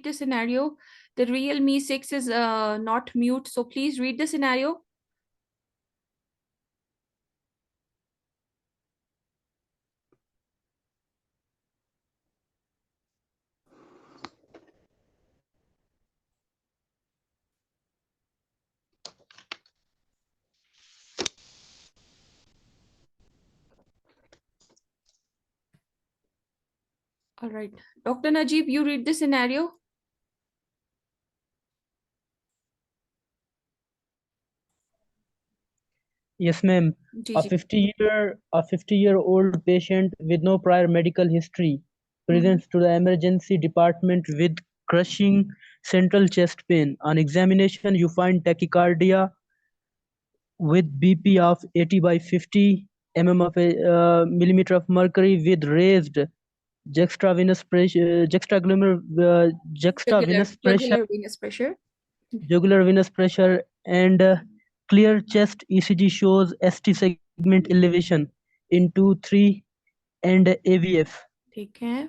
the scenario. The Realme 6 is not mute, so please read the scenario. All right, Dr. Najib, you read the scenario. Yes, ma'am. Ji A ji 50-year-old patient with no prior medical history presents to the emergency department with crushing central chest pain. On examination, you find tachycardia with BP of 80 by 50 millimeter of mercury with raised juxtavenous pressure, juxtavenous pressure, jugular venous pressure. jugular venous pressure, and clear chest ECG shows ST segment elevation into 3 and AVF. ठीक है.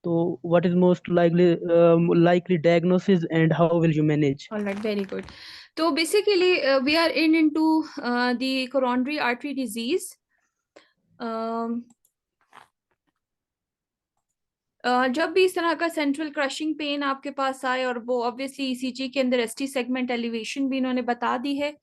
So, what is most likely diagnosis and how will you manage? All right, very good. So basically, we are into the coronary artery disease. जब भी इस तरह का central crushing pen आपके पास आए और वो ऑब्वियसली ईसीजी के अंदर एसटी सेगमेंट एलिवेशन भी इन्होंने बता दी है,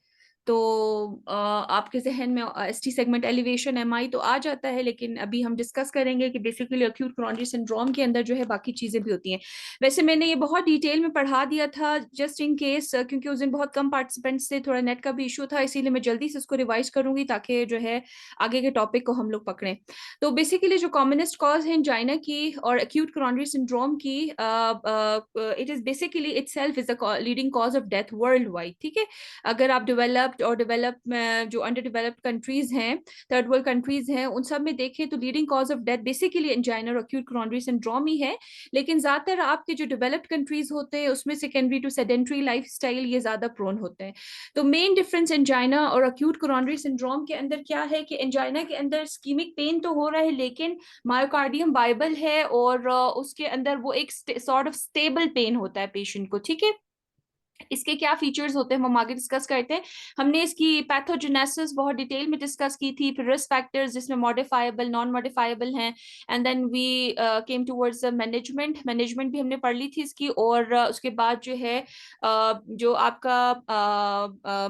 तो आपके जहन में एसटी सेगमेंट एलिवेशन एमआई तो आ जाता है, लेकिन अभी हम डिस्कस करेंगे कि बेसिकली एक्यूट कोरोनरी सिंड्रोम के अंदर जो है बाकी चीजें भी होती हैं. वैसे मैंने ये बहुत डिटेल में पढ़ा दिया था जस्ट इन केस, क्योंकि उस दिन बहुत कम पार्टिसिपेंट्स थे, थोड़ा नेट का भी इशू था, इसीलिए मैं जल्दी से उसको रिवाइज करूंगी ताकि जो है आगे के टॉपिक को हम लोग पकड़ें. तो बेसिकली जो कॉमनेस्ट कॉज है एंजाइना की और एक्यूट कोरोनरी सिंड्रोम की, it is basically itself is the leading cause of death world wide. ठीक है, अगर आप डेवलप्ड और डेवलप जो अंडर डेवलप्ड कंट्रीज हैं, थर्ड वर्ल्ड कंट्रीज हैं, उन सब में देखें तो leading cause of death basically angina और एक्यूट कोरोनरी सिंड्रोम ही है. लेकिन ज्यादातर आपके जो डेवलप्ड कंट्रीज होते हैं उसमें सेकेंडरी टू सेडेंट्री लाइफस्टाइल ये ज्यादा प्रोन होते हैं. तो मेन डिफरेंस एंजाइना और एक्यूट कोरोनरी सिंड्रोम के अंदर क्या है कि एंजाइना के अंदर स्कीमिक पेन तो हो रहा है, लेकिन मायोकार्डियम वाइबल है और उसके अंदर वो एक सॉर्ट ऑफ स्टेबल पेन होता है पेशेंट को. ठीक है, इसके क्या फीचर्स होते हैं हम आगे डिस्कस करते हैं. हमने इसकी पैथोजेनेसिस बहुत डिटेल में डिस्कस की थी, फिर रिस्क फैक्टर्स जिसमें मॉडिफाइबल नॉन मॉडिफाइबल हैं, and then we came towards management भी हमने पढ़ ली थी इसकी. और उसके बाद जो है जो आपका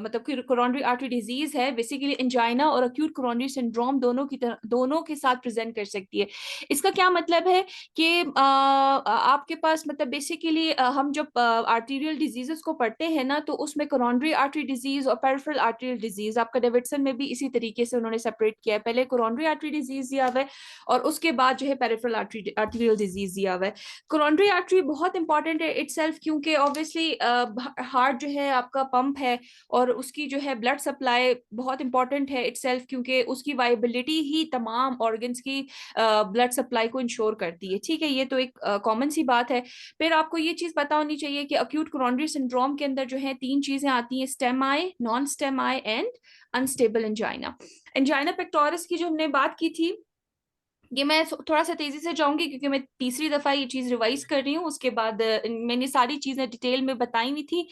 मतलब कोरोनरी आर्टरी डिजीज है, बेसिकली एंजाइना और एक्यूट कोरोनरी सिंड्रोम दोनों के साथ प्रेजेंट कर सकती है. इसका क्या मतलब है कि आपके पास मतलब बेसिकली हम जब आर्टीरियल डिजीजेस को पढ़ते हैं ना, तो उसमें कोरोनरी आर्टरी डिजीज और पेरिफेरल आर्टरियल डिजीज, आपका डेविडसन में भी इसी तरीके से उन्होंने सेपरेट किया है. पहले कोरोनरी आर्टरी डिजीज दिया हुआ है और उसके बाद जो है पेरिफेरल आर्टरियल डिजीज दिया हुआ है. कोरोनरी आर्टरी बहुत इंपॉर्टेंट है इटसेल्फ, क्योंकि ऑब्वियसली हार्ट जो है आपका पंप है और उसकी जो है ब्लड सप्लाई बहुत इंपॉर्टेंट है इटसेल्फ, क्योंकि उसकी वाइबिलिटी ही तमाम ऑर्गन्स की ब्लड सप्लाई को इंश्योर करती है. ठीक है, ये तो एक कॉमन सी बात है. फिर आपको ये चीज पता होनी चाहिए कि अक्यूट कोरोनरी सिंड्रोम के अंदर जो है 3 चीजें आती हैं: stem I, non stem I and unstable angina. Angina pectoris की जो हमने बात की थी, ये मैं थोड़ा सा तेजी से जाऊंगी क्योंकि मैं तीसरी दफा ये चीज रिवाइज कर रही हूँ. उसके बाद मैंने सारी चीजें डिटेल में बताई हुई थी.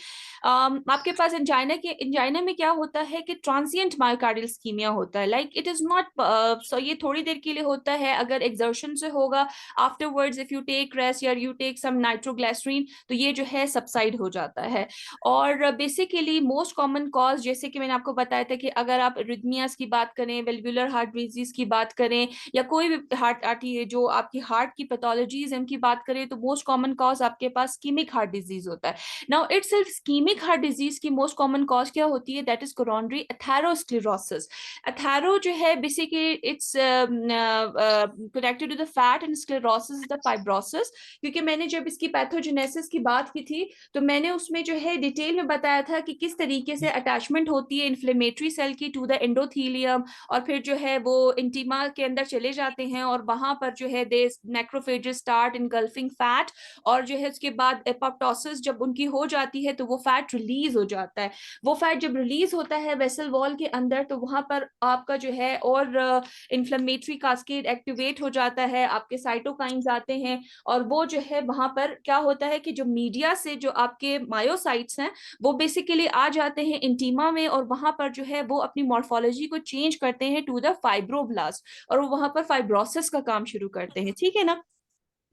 आपके पास एंजाइना में क्या होता है कि ट्रांसिएंट मायोकार्डियल स्कीमिया होता है. Like it is not so, ये थोड़ी देर के लिए होता है. अगर एक्सर्शन से होगा, afterwards if you take rest या यू टेक सम नाइट्रोग्लिसरीन, तो ये जो है सबसाइड हो जाता है. और बेसिकली मोस्ट कॉमन कॉज, जैसे कि मैंने आपको बताया था कि अगर आप रिदमियास की बात करें, वेल्वुलर हार्ट डिजीज की बात करें, या कोई भी हार्ट आती है जो आपकी हार्ट की पैथोलॉजीज इनकी बात करें, तो मोस्ट कॉमन कॉज आपके पास स्कीमिक हार्ट डिजीज होता है. Now itself ischemic heart disease की मोस्ट कॉमन कॉज क्या होती है? That is coronary atherosclerosis. Athero जो है basically it's connected to the fat and sclerosis is the fibrosis. क्योंकि मैंने जब इसकी पैथोजेनेसिस की बात की थी तो मैंने उसमें जो है डिटेल में बताया था कि किस तरीके से अटैचमेंट होती है इन्फ्लेमेटरी सेल की टू द एंडोथीलियम, और फिर जो है वो इंटीमा के अंदर चले जाते हैं और वहां पर जो है दे मैक्रोफेजेस स्टार्ट इनगल्फिंग फैट, और जो है उसके बाद एपोप्टोसिस जब उनकी हो जाती है तो वो फैट रिलीज हो जाता है। वो फैट जब रिलीज होता है वेसल वॉल के अंदर तो वहां पर आपका जो है और इन्फ्लेमेटरी कास्केड एक्टिवेट हो जाता है, आपके साइटोकाइंस आते हैं, और वो जो है वहां पर क्या होता है कि जो मीडिया से जो आपके मायोसाइट्स हैं वो बेसिकली आ जाते हैं इंटीमा में, और वहां पर जो है वो अपनी मॉर्फोलॉजी को चेंज करते हैं टू द फाइब्रोब्लास्ट, और वो वहां पर फाइब्रोसिस का काम शुरू करते हैं, ठीक है ना।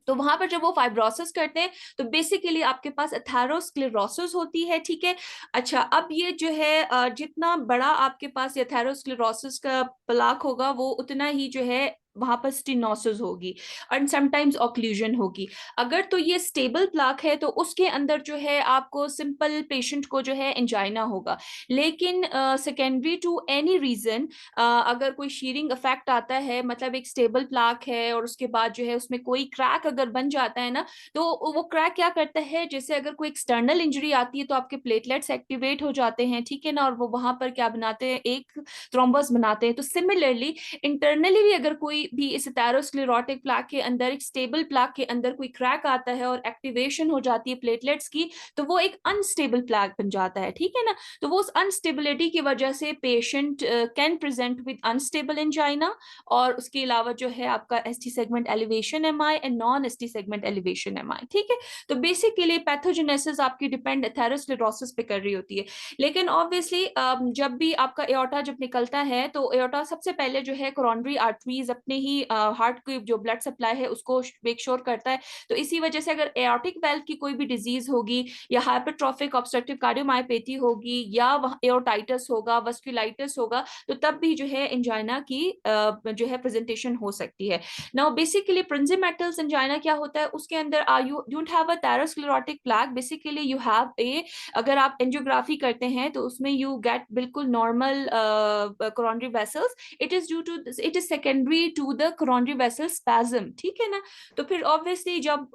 तो वहां पर जब वो फाइब्रोसिस करते हैं तो बेसिकली आपके पास एथेरोस्क्लेरोसिस होती है, ठीक है। अच्छा, अब ये जो है जितना बड़ा आपके पास एथेरोस्क्लेरोसिस का प्लाक होगा वो उतना ही जो है वहां पर स्टेनोसिस होगी एंड समटाइम्स ऑक्लूजन होगी। अगर तो ये स्टेबल प्लाक है तो उसके अंदर जो है आपको सिंपल पेशेंट को जो है एंजाइना होगा। लेकिन सेकेंडरी टू एनी रीजन अगर कोई शीरिंग इफेक्ट आता है, मतलब एक स्टेबल प्लाक है और उसके बाद जो है उसमें कोई क्रैक अगर बन जाता है ना, तो वो क्रैक क्या करता है, जैसे अगर कोई एक्सटर्नल इंजरी आती है तो आपके प्लेटलेट्स एक्टिवेट हो जाते हैं, ठीक है ना, और वो वहां पर क्या बनाते हैं, एक थ्रोम्बस बनाते हैं। तो सिमिलरली इंटरनली भी अगर कोई भी इस एथेरोस्क्लेरोटिक प्लाक के अंदर, एक स्टेबल प्लाक के अंदर कोई क्रैक आता है और एक्टिवेशन हो जाती है प्लेटलेट्स की, तो वो एक अनस्टेबल प्लाक बन जाता है, ठीक है ना। तो वो उस अनस्टेबिलिटी की वजह से patient can present with unstable angina, और उसके अलावा जो है आपका ST segment elevation MI and non ST segment elevation MI, ठीक है। तो बेसिकली पैथोजेनेसिस आपकी डिपेंड एथेरोस्क्लेरोसिस पे कर रही होती है। लेकिन ऑब्वियसली जब भी आपका एओर्टा जब निकलता है तो एओर्टा सबसे पहले जो है कोरोनरी आर्टरीज अपने ही हार्ट की जो ब्लड सप्लाई है उसको मेक श्योर करता है। तो इसी वजह से अगर एओर्टिक वेल्व की कोई भी डिजीज होगी या हाइपरट्रॉफिक ऑब्स्ट्रक्टिव कार्डियोमायोपैथी होगी या एओर्टाइटिस होगा, वस्कुलाइटिस होगा, तो तब भी जो है एंजाइना की जो है प्रेजेंटेशन हो सकती है। नाउ बेसिकली प्रिंजिमेटल्स एंजाइना क्या होता है, उसके अंदर you don't have a atherosclerotic plaque, basically you have a, अगर आप एंजियोग्राफी करते हैं तो उसमें यू गेट बिल्कुल normal coronary vessels, it is secondary to the coronary vessel spasm, ठीक है ना। तो फिर ऑब्वियसली जब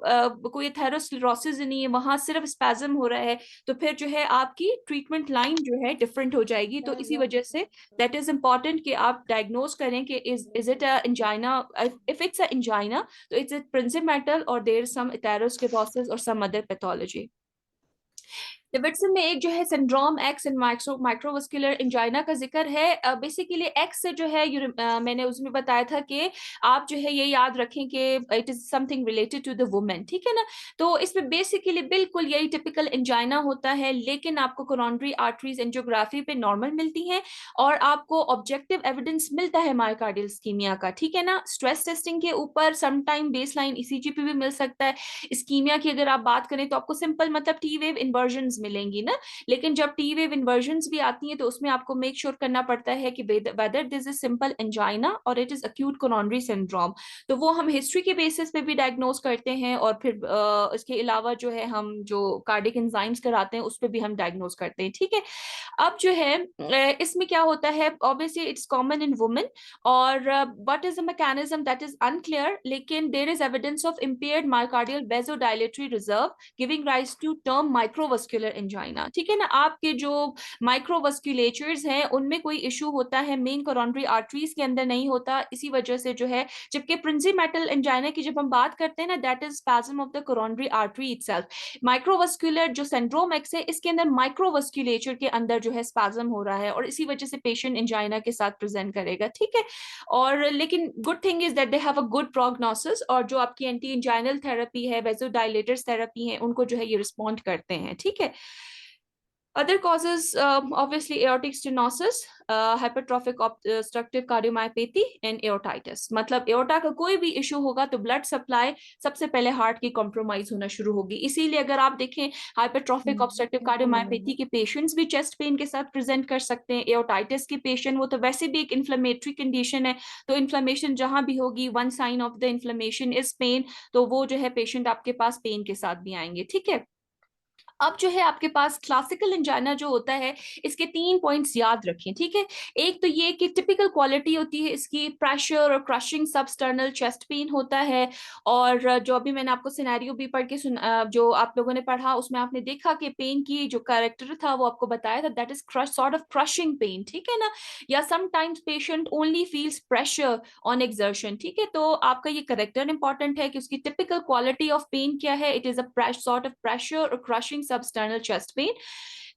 कोई एथेरोस्क्लेरोसिस नहीं है, वहां सिर्फ स्पैज्म हो रहा है, तो फिर जो है आपकी ट्रीटमेंट लाइन जो है डिफरेंट हो जाएगी। तो इसी वजह से दैट इज इंपॉर्टेंट कि आप डायग्नोज करें कि is it a angina, if it's a angina तो इट्स इट प्रिंजिमेटल और देयर इज सम एथेरोस्क्लेरोसिस और सम अदर पैथोलॉजी। डेविडसन में एक जो है syndrome x and microvascular angina का जिक्र है। बेसिकली एक्स से जो है मैंने उसमें बताया था कि आप जो है ये याद रखें कि it is something related to the women, ठीक है ना। तो इसमें बेसिकली बिल्कुल यही टिपिकल एंजाइना होता है, लेकिन आपको कोरोनरी आर्टरीज एंजियोग्राफी पे नॉर्मल मिलती हैं और आपको ऑब्जेक्टिव एविडेंस मिलता है मायोकार्डियल इस्कीमिया का, ठीक है ना। स्ट्रेस टेस्टिंग के ऊपर समटाइम बेसलाइन ईसीजी पे भी मिल सकता है। इस्कीमिया की अगर आप बात करें तो आपको सिंपल मतलब टी वेव इन्वर्जन मिलेंगी ना, लेकिन जब टी वेव इन्वर्जन भी आती हैं तो उसमें आपको मेक श्योर करना पड़ता है कि whether this is simple angina और it is acute coronary syndrome. तो वो हम हिस्ट्री के बेसिस पे भी डायग्नोज करते हैं और फिर इसके अलावा जो है हम जो कार्डिक एंजाइम्स कराते हैं उस पर भी हम डायग्नोज करते हैं, ठीक है। अब जो है इसमें क्या होता है, obviously it's common in women और what is the mechanism that is unclear, लेकिन there is evidence of impaired myocardial vasodilatory reserve giving rise to term microvascular angina, ठीक है ना। आपके जो माइक्रोवस्कुलेचर्स हैं उनमें कोई इशू होता है, मेन कोरोनरी आर्टरीज के अंदर नहीं होता, इसी वजह से जो है, जबकि प्रिंजिमेटल एंजाइना की जब हम बात करते हैं ना, that is spasm of the coronary artery itself. Microvascular जो सिंड्रोम एक्स है इसके अंदर माइक्रोवस्कुलेचर के अंदर जो है स्पैज्म हो रहा है और इसी वजह से पेशेंट एंजाइना के साथ प्रेजेंट करेगा, ठीक है। और लेकिन good thing is that they have a good prognosis और जो आपकी एंटी एंजाइनल थेरेपी है, वेसोडाइलेटर्स थेरेपी है, उनको जो है ये रिस्पॉन्ड करते हैं, ठीक है। Other causes, obviously, aortic stenosis, hypertrophic obstructive cardiomyopathy, and aortitis. मतलब एओर्टा का कोई भी इशू होगा तो ब्लड सप्लाई सबसे पहले हार्ट की कॉम्प्रोमाइज होना शुरू होगी। इसीलिए अगर आप देखें हाइपरट्रॉफिक ऑब्स्ट्रक्टिव कार्डियोमायोपैथी के पेशेंट्स भी चेस्ट पेन के साथ प्रेजेंट कर सकते हैं। एओर्टाइटिस के पेशेंट, वो तो वैसे भी एक इन्फ्लेमेटरी कंडीशन है, तो इन्फ्लेमेशन जहां भी होगी, one sign of the inflammation is pain, तो वो जो है पेशेंट आपके पास पेन के साथ भी आएंगे, ठीक है। अब जो है आपके पास क्लासिकल एंजाइना जो होता है, इसके 3 पॉइंट्स याद रखें, ठीक है। एक तो ये कि टिपिकल क्वालिटी होती है इसकी, प्रेशर और क्रशिंग सबस्टर्नल चेस्ट पेन होता है। और जो अभी मैंने आपको सिनेरियो भी पढ़ के जो आप लोगों ने पढ़ा उसमें आपने देखा कि पेन की जो कैरेक्टर था वो आपको बताया था, that is crush sort of crushing pain, ठीक है ना। या sometimes patient only feels pressure on exertion, ठीक है। तो आपका ये करेक्टर इंपॉर्टेंट है कि उसकी टिपिकल क्वालिटी ऑफ पेन क्या है, it is a sort of pressure और crushing substernal chest pain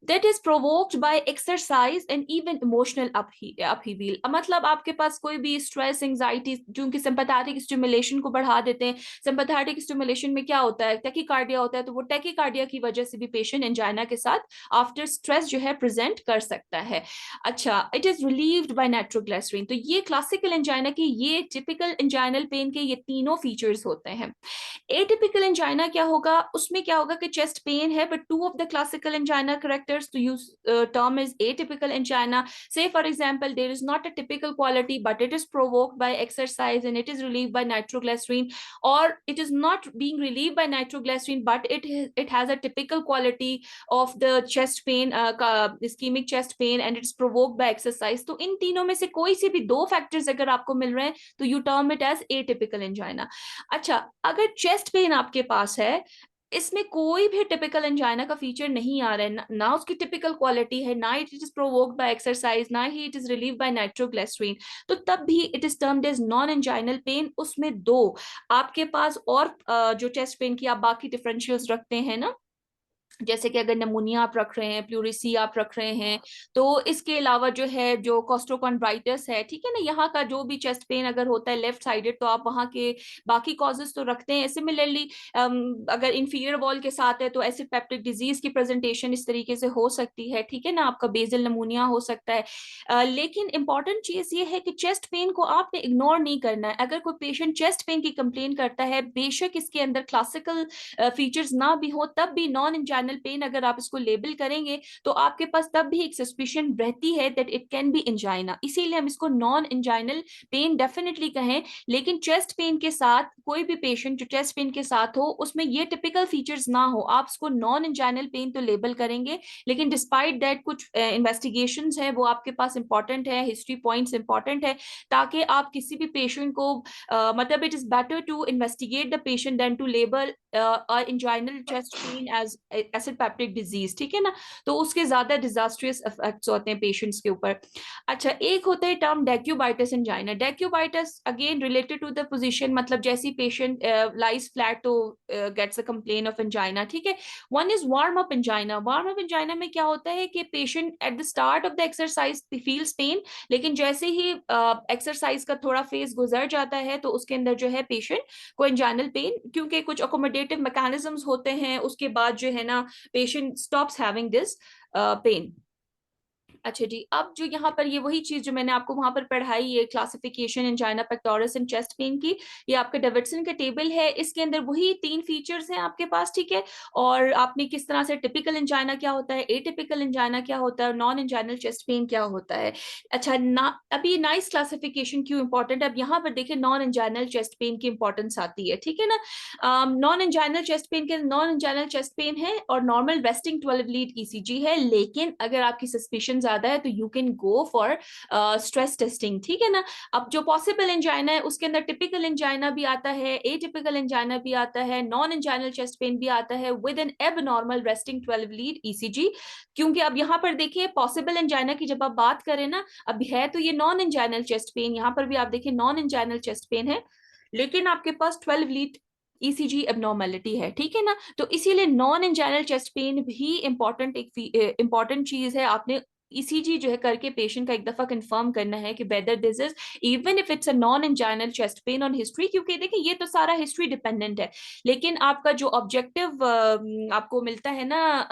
that is provoked by exercise and even emotional upheaval। मतलब आपके पास कोई भी स्ट्रेस एंजाइटी, क्योंकि सिंपैथेटिक स्टिमुलेशन को बढ़ा देते हैं। सिंपैथेटिक स्टिमुलेशन में क्या होता है, टैकीकार्डिया होता है, तो वो टैकीकार्डिया की वजह से भी पेशेंट एंजाइना के साथ आफ्टर स्ट्रेस जो है प्रेजेंट कर सकता है। अच्छा, it is relieved by nitroglycerine. तो ये क्लासिकल एंजाइना की, ये टिपिकल एंजाइनल पेन के ये तीनों फीचर्स होते हैं। एटिपिकल एंजाइना क्या होगा, उसमें क्या होगा कि चेस्ट पेन है but two of the classical angina characters to use term is atypical angina. So for example there is not a typical quality but it is provoked by exercise and it is relieved by nitroglycerin, और it is not being relieved by nitroglycerin but it has a typical quality of the chest pain, ischemic chest pain, and it's provoked by exercise. तो इन तीनों में से कोई से भी दो फैक्टर्स अगर आपको मिल रहे हैं तो you term it as atypical angina. अच्छा, अगर चेस्ट पेन आपके पास है, इसमें कोई भी टिपिकल एंजाइना का फीचर नहीं आ रहा है, ना उसकी टिपिकल क्वालिटी है, ना it is provoked by exercise, ना ही it is relieve by nitroglycerine, तो तब भी it is termed as non anginal pain. उसमें दो आपके पास और जो चेस्ट पेन की आप बाकी डिफरेंशियल्स रखते हैं ना, जैसे कि अगर नमूनिया आप रख रहे हैं, प्लूरिसी आप रख रहे हैं, तो इसके अलावा जो है जो कोस्टोकॉन्ड्राइटिस है, ठीक है ना, यहाँ का जो भी चेस्ट पेन अगर होता है लेफ्ट साइडेड, तो आप वहाँ के बाकी कॉजेस तो रखते हैं। सिमिलरली अगर इंफीरियर वॉल के साथ है तो एसिड पेप्टिक डिजीज की प्रेजेंटेशन इस तरीके से हो सकती है, ठीक है ना, आपका बेजल नमूनिया हो सकता है। लेकिन इंपॉर्टेंट चीज ये है कि चेस्ट पेन को आपने इग्नोर नहीं करना है। अगर कोई पेशेंट चेस्ट पेन की कंप्लेन करता है, बेशक इसके अंदर क्लासिकल फीचर्स ना भी हो, तब भी नॉन इंजाइनल पेन अगर आप इसको लेबल करेंगे तो आपके पास तब भी एक सस्पिशन रहती है that it can be angina, इसीलिए हम इसको नॉन इंजाइनल पेन डेफिनेटली कहें। लेकिन चेस्ट पेन के साथ कोई भी पेशेंट जो चेस्ट पेन के साथ हो उसमें ये टिपिकल फीचर्स ना हो, आप इसको नॉन इंजाइनल पेन तो लेबल करेंगे। लेकिन डिस्पाइट दैट कुछ इन्वेस्टिगेशंस है वो आपके पास इंपॉर्टेंट है, हिस्ट्री पॉइंट्स इंपॉर्टेंट है, ताकि आप किसी भी पेशेंट को मतलब it is better to investigate the patient than to label anginal chest pain as acid peptic disease, ठीक है ना। तो उसके ज्यादा डिजास्ट्रियस इफेक्ट्स होते हैं पेशेंट्स के ऊपर। अच्छा, एक होता है term decubitus angina. Decubitus again related to the position, मतलब जैसी पेशेंट लाइज फ्लैट तो gets a complain of angina, ठीक है। One is warm up angina. Warm up angina में क्या होता है कि patient at the start of the exercise feels pain, लेकिन जैसे ही एक्सरसाइज का थोड़ा फेज गुजर जाता है तो उसके अंदर जो है पेशेंट को एंजाइनल पेन, क्योंकि कुछ अकोमोडेटिव मैकेनिज्म्स होते हैं, उसके बाद जो है ना patient stops having this pain. अच्छा जी, अब जो यहाँ पर ये वही चीज जो मैंने आपको वहां पर पढ़ाई, ये classification angina pectoris and chest pain की, ये आपका डेविडसन का टेबल है, इसके अंदर वही 3 फीचर्स हैं आपके पास, ठीक है। और आपने किस तरह से टिपिकल एंजाइना क्या होता है, एटिपिकल एंजाइना क्या होता है, नॉन एंजाइनल चेस्ट पेन क्या होता है। अच्छा ना, अभी नाइस क्लासिफिकेशन क्यों इंपॉर्टेंट है, अब यहाँ पर देखिए नॉन एंजाइनल चेस्ट पेन की इंपॉर्टेंस आती है, ठीक है ना। नॉन एंजाइनल चेस्ट पेन के नॉन एंजाइनल चेस्ट पेन है और नॉर्मल रेस्टिंग 12 लीड ईसीजी है, लेकिन अगर आपकी सस्पिशन ज्यादा है तो you can go for stress testing, ठीक है ना। अब जो पॉसिबल एंजाइना है उसके अंदर टिपिकल एंजाइना भी आता है, एटिपिकल एंजाइना भी आता है, नॉन एंजाइनल चेस्ट पेन भी आता है with N abnormal resting 12 lead ECG. क्योंकि अब यहाँ पर देखिए पॉसिबल एंजाइना की जब आप बात करें ना, अब है तो ये नॉन एंजाइनल चेस्ट पेन, यहाँ पर भी आप देखिए नॉन एंजाइनल चेस्ट पेन है, लेकिन आपके पास 12 लीड ईसीजी एबनॉर्मेलिटी है, ठीक है ना। तो इसीलिए नॉन एंजाइनल चेस्ट पेन भी इंपॉर्टेंट, एक इंपॉर्टेंट चीज है। आपने ईसीजी जो है करके पेशेंट का एक दफा कंफर्म करना है कि whether this is, even if it's a non anginal chest pain on history, क्योंकि देखिए ये तो सारा हिस्ट्री डिपेंडेंट है, लेकिन आपका जो ऑब्जेक्टिव आपको मिलता है ना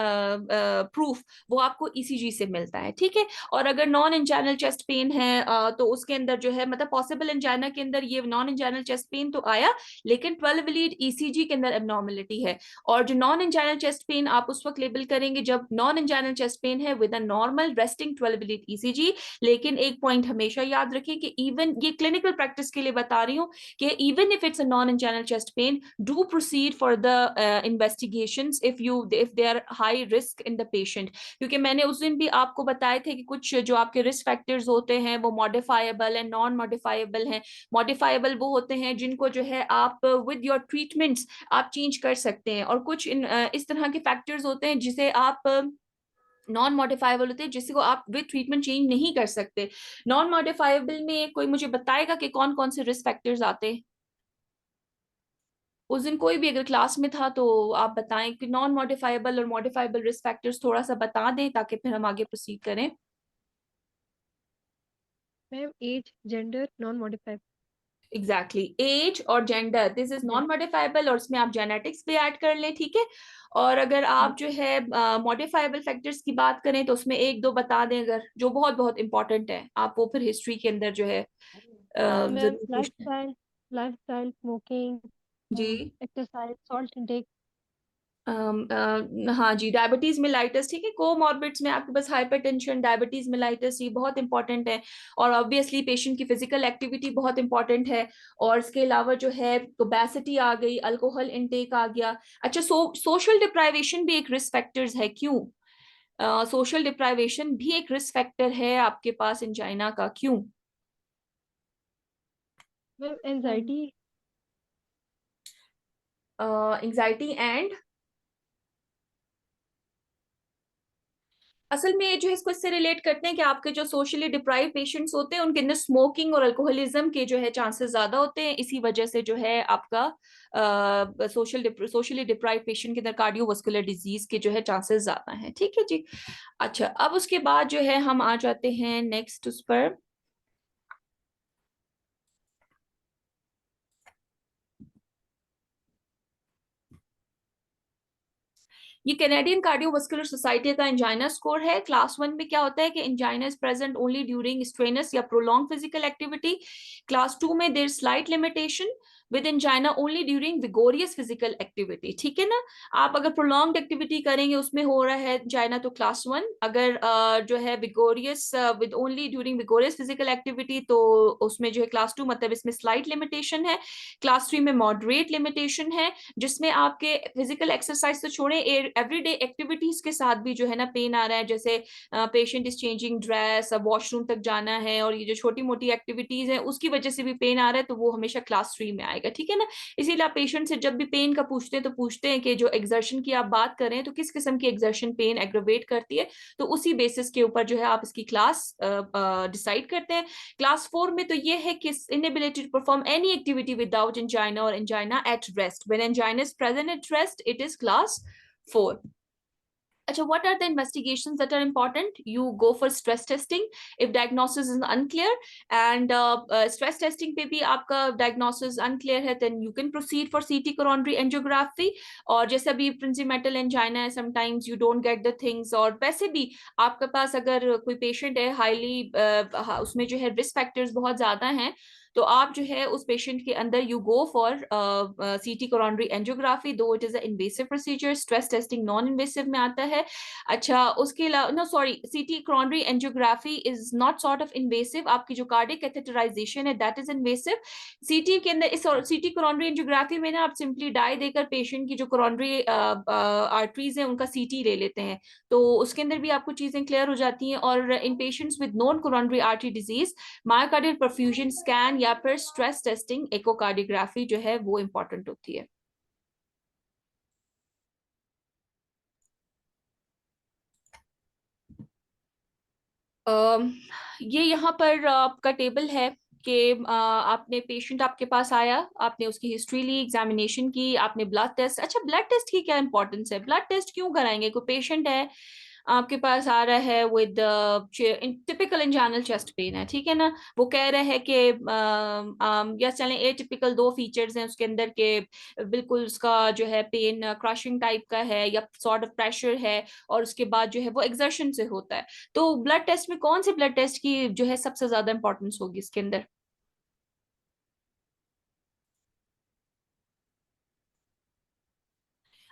प्रूफ, वो आपको ईसीजी से मिलता है, ठीक है। और अगर नॉन एंजाइनल चेस्ट पेन है तो उसके अंदर जो है मतलब पॉसिबल एंजाइना के अंदर ये नॉन एंजाइनल चेस्ट पेन तो आया, लेकिन 12 लीड ईसीजी के अंदर एबनॉर्मेलिटी है। और जो नॉन एंजाइनल चेस्ट पेन आप उस वक्त लेबल करेंगे जब नॉन एंजाइनल चेस्ट पेन है with a normal suggesting 12 lead ECG. लेकिन एक पॉइंट हमेशा याद रखें कि इवन ये क्लिनिकल प्रैक्टिस के लिए बता रही हूँ कि even if it's a non anginal chest pain, do proceed for the investigations if they are high risk in the patient. क्योंकि मैंने उस दिन भी आपको बताए थे कि कुछ जो आपके रिस्क फैक्टर्स होते हैं वो मॉडिफाइबल एंड नॉन मॉडिफाइबल हैं। मॉडिफाइबल वो होते हैं जिनको जो है आप विद योर ट्रीटमेंट्स आप चेंज कर सकते हैं, और कुछ इस तरह के फैक्टर्स होते हैं जिसे आप नॉन मॉडिफाइबल होते हैं जिसको आप विद ट्रीटमेंट चेंज नहीं कर सकते। नॉन मॉडिफाइबल में कोई मुझे बताएगा कि कौन कौन से रिस्क फैक्टर्स आते हैं? उस दिन कोई भी अगर क्लास में था तो आप बताएं कि नॉन मॉडिफाइबल और मॉडिफाइबल रिस्क फैक्टर्स थोड़ा सा बता दें ताकि फिर हम आगे प्रोसीड करें। Ma'am age, gender, non modified. Exactly, age और gender, this is non modifiable, और इसमें आप जेनेटिक्स भी ऐड कर लें, ठीक है। और अगर आप जो है मॉडिफाइबल फैक्टर्स की बात करें तो उसमें एक दो बता दें अगर, जो बहुत बहुत इंपॉर्टेंट है, आप वो फिर हिस्ट्री के अंदर जो है मैम जरूर पूछना। लाइफस्टाइल, लाइफस्टाइल, स्मोकिंग, जी। Exercise, salt intake. हाँ जी, डायबिटीज मिलाइटस, ठीक है। कोमॉर्बिड्स में आपके पास हाइपरटेंशन, डायबिटीज मिलाइटस, ये बहुत इंपॉर्टेंट है। और ऑब्वियसली पेशेंट की फिजिकल एक्टिविटी बहुत इंपॉर्टेंट है। और इसके अलावा जो है ओबेसिटी आ गई, अल्कोहल इनटेक आ गया। अच्छा, सोशल डिप्राइवेशन भी एक रिस्क फैक्टर्स है, क्यों? सोशल डिप्राइवेशन भी एक रिस्क फैक्टर है आपके पास एंजाइना का, क्यों? Ma'am anxiety. एंजाइटी एंड असल में जो है इसको इससे रिलेट करते हैं कि आपके जो सोशली डिप्राइव पेशेंट्स होते हैं उनके अंदर स्मोकिंग और अल्कोहलिज्म के जो है चांसेस ज्यादा होते हैं। इसी वजह से जो है आपका सोशली डिप्राइव पेशेंट के अंदर कार्डियोवास्कुलर डिजीज के जो है चांसेस ज्यादा हैं, ठीक है जी। अच्छा, अब उसके बाद जो है हम आ जाते हैं नेक्स्ट उस पर। ये कैनेडियन कार्डियोवास्कुलर सोसाइटी का एंजाइना स्कोर है। क्लास 1 में क्या होता है कि angina is present only during strenuous या प्रोलॉन्ग फिजिकल एक्टिविटी। क्लास 2 में there slight limitation with angina only during vigorous physical activity, ठीक है ना। आप अगर प्रोलॉन्ग एक्टिविटी करेंगे उसमें हो रहा है एंजाइना तो क्लास 1, अगर जो है vigorous with only during vigorous physical activity तो उसमें जो है क्लास 2, मतलब इसमें स्लाइट लिमिटेशन है। क्लास 3 में मॉडरेट लिमिटेशन है, जिसमें आपके फिजिकल एक्सरसाइज तो छोड़ें, एवरीडे एक्टिविटीज के साथ भी जो है ना पेन आ रहा है, जैसे patient is changing dress, washroom तक जाना है, और ये जो छोटी मोटी एक्टिविटीज है उसकी वजह से भी पेन आ रहा है, तो वो हमेशा क्लास 3 में आएगा, ठीक है ना। इसीलिए आप पेशेंट से जब भी पेन का पूछते हैं तो पूछते हैं कि जो एक्सर्शन की आप बात करें तो किस किस्म की एक्सर्शन पेन एग्रवेट करती है, तो उसी बेसिस के ऊपर जो है आप इसकी क्लास डिसाइड करते हैं। क्लास 4 में तो ये है कि inability to perform any activity without angina और angina at rest. When angina is present at rest it is class 4. Achha, what are the investigations that are important? You go for stress testing if diagnosis is unclear, and stress testing पे भी आपका diagnosis unclear है, then you can proceed for CT coronary angiography. और जैसे अभी principal angina है, sometimes you don't get the things, और वैसे भी आपके पास अगर कोई patient है highly उसमें जो है risk factors बहुत ज्यादा हैं, तो आप जो है उस पेशेंट के अंदर you go for CT coronary angiography, though it is a invasive procedure. Stress testing non invasive में आता है। अच्छा, उसके अलावा no sorry, CT coronary angiography is not sort of invasive. आपकी जो कार्डियक कैथेटराइजेशन है दैट इज इन्वेसिव। सीटी के अंदर इस सीटी कोरोनरी एंजियोग्राफी में ना आप सिंपली डाई देकर पेशेंट की जो कोरोनरी आर्टरीज है उनका सीटी ले लेते हैं, तो उसके अंदर भी आपको चीजें क्लियर हो जाती हैं। और in patients with non coronary artery disease myocardial perfusion scan या फिर स्ट्रेस टेस्टिंग इकोकार्डियोग्राफी जो है वो इंपॉर्टेंट होती है। ये यहाँ पर आपका टेबल है कि आपने पेशेंट आपके पास आया, आपने उसकी हिस्ट्री ली, एग्जामिनेशन की, आपने ब्लड टेस्ट। अच्छा, ब्लड टेस्ट की क्या इंपॉर्टेंस है? ब्लड टेस्ट क्यों कराएंगे? कोई पेशेंट है आपके पास आ रहा है विद टिपिकल इंजाइनल चेस्ट पेन है, ठीक है ना, वो कह रहे हैं कि या चलें एटिपिकल दो फीचर्स हैं उसके अंदर के, बिल्कुल उसका जो है पेन क्रशिंग टाइप का है या सॉर्ट ऑफ प्रेशर है, और उसके बाद जो है वो एक्सर्शन से होता है, तो ब्लड टेस्ट में कौन से ब्लड टेस्ट की जो है सबसे ज्यादा इंपॉर्टेंस होगी इसके अंदर?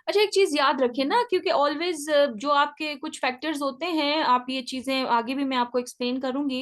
अच्छा, एक चीज याद रखें ना, क्योंकि ऑलवेज जो आपके कुछ फैक्टर्स होते हैं, आप ये चीजें आगे भी मैं आपको एक्सप्लेन करूंगी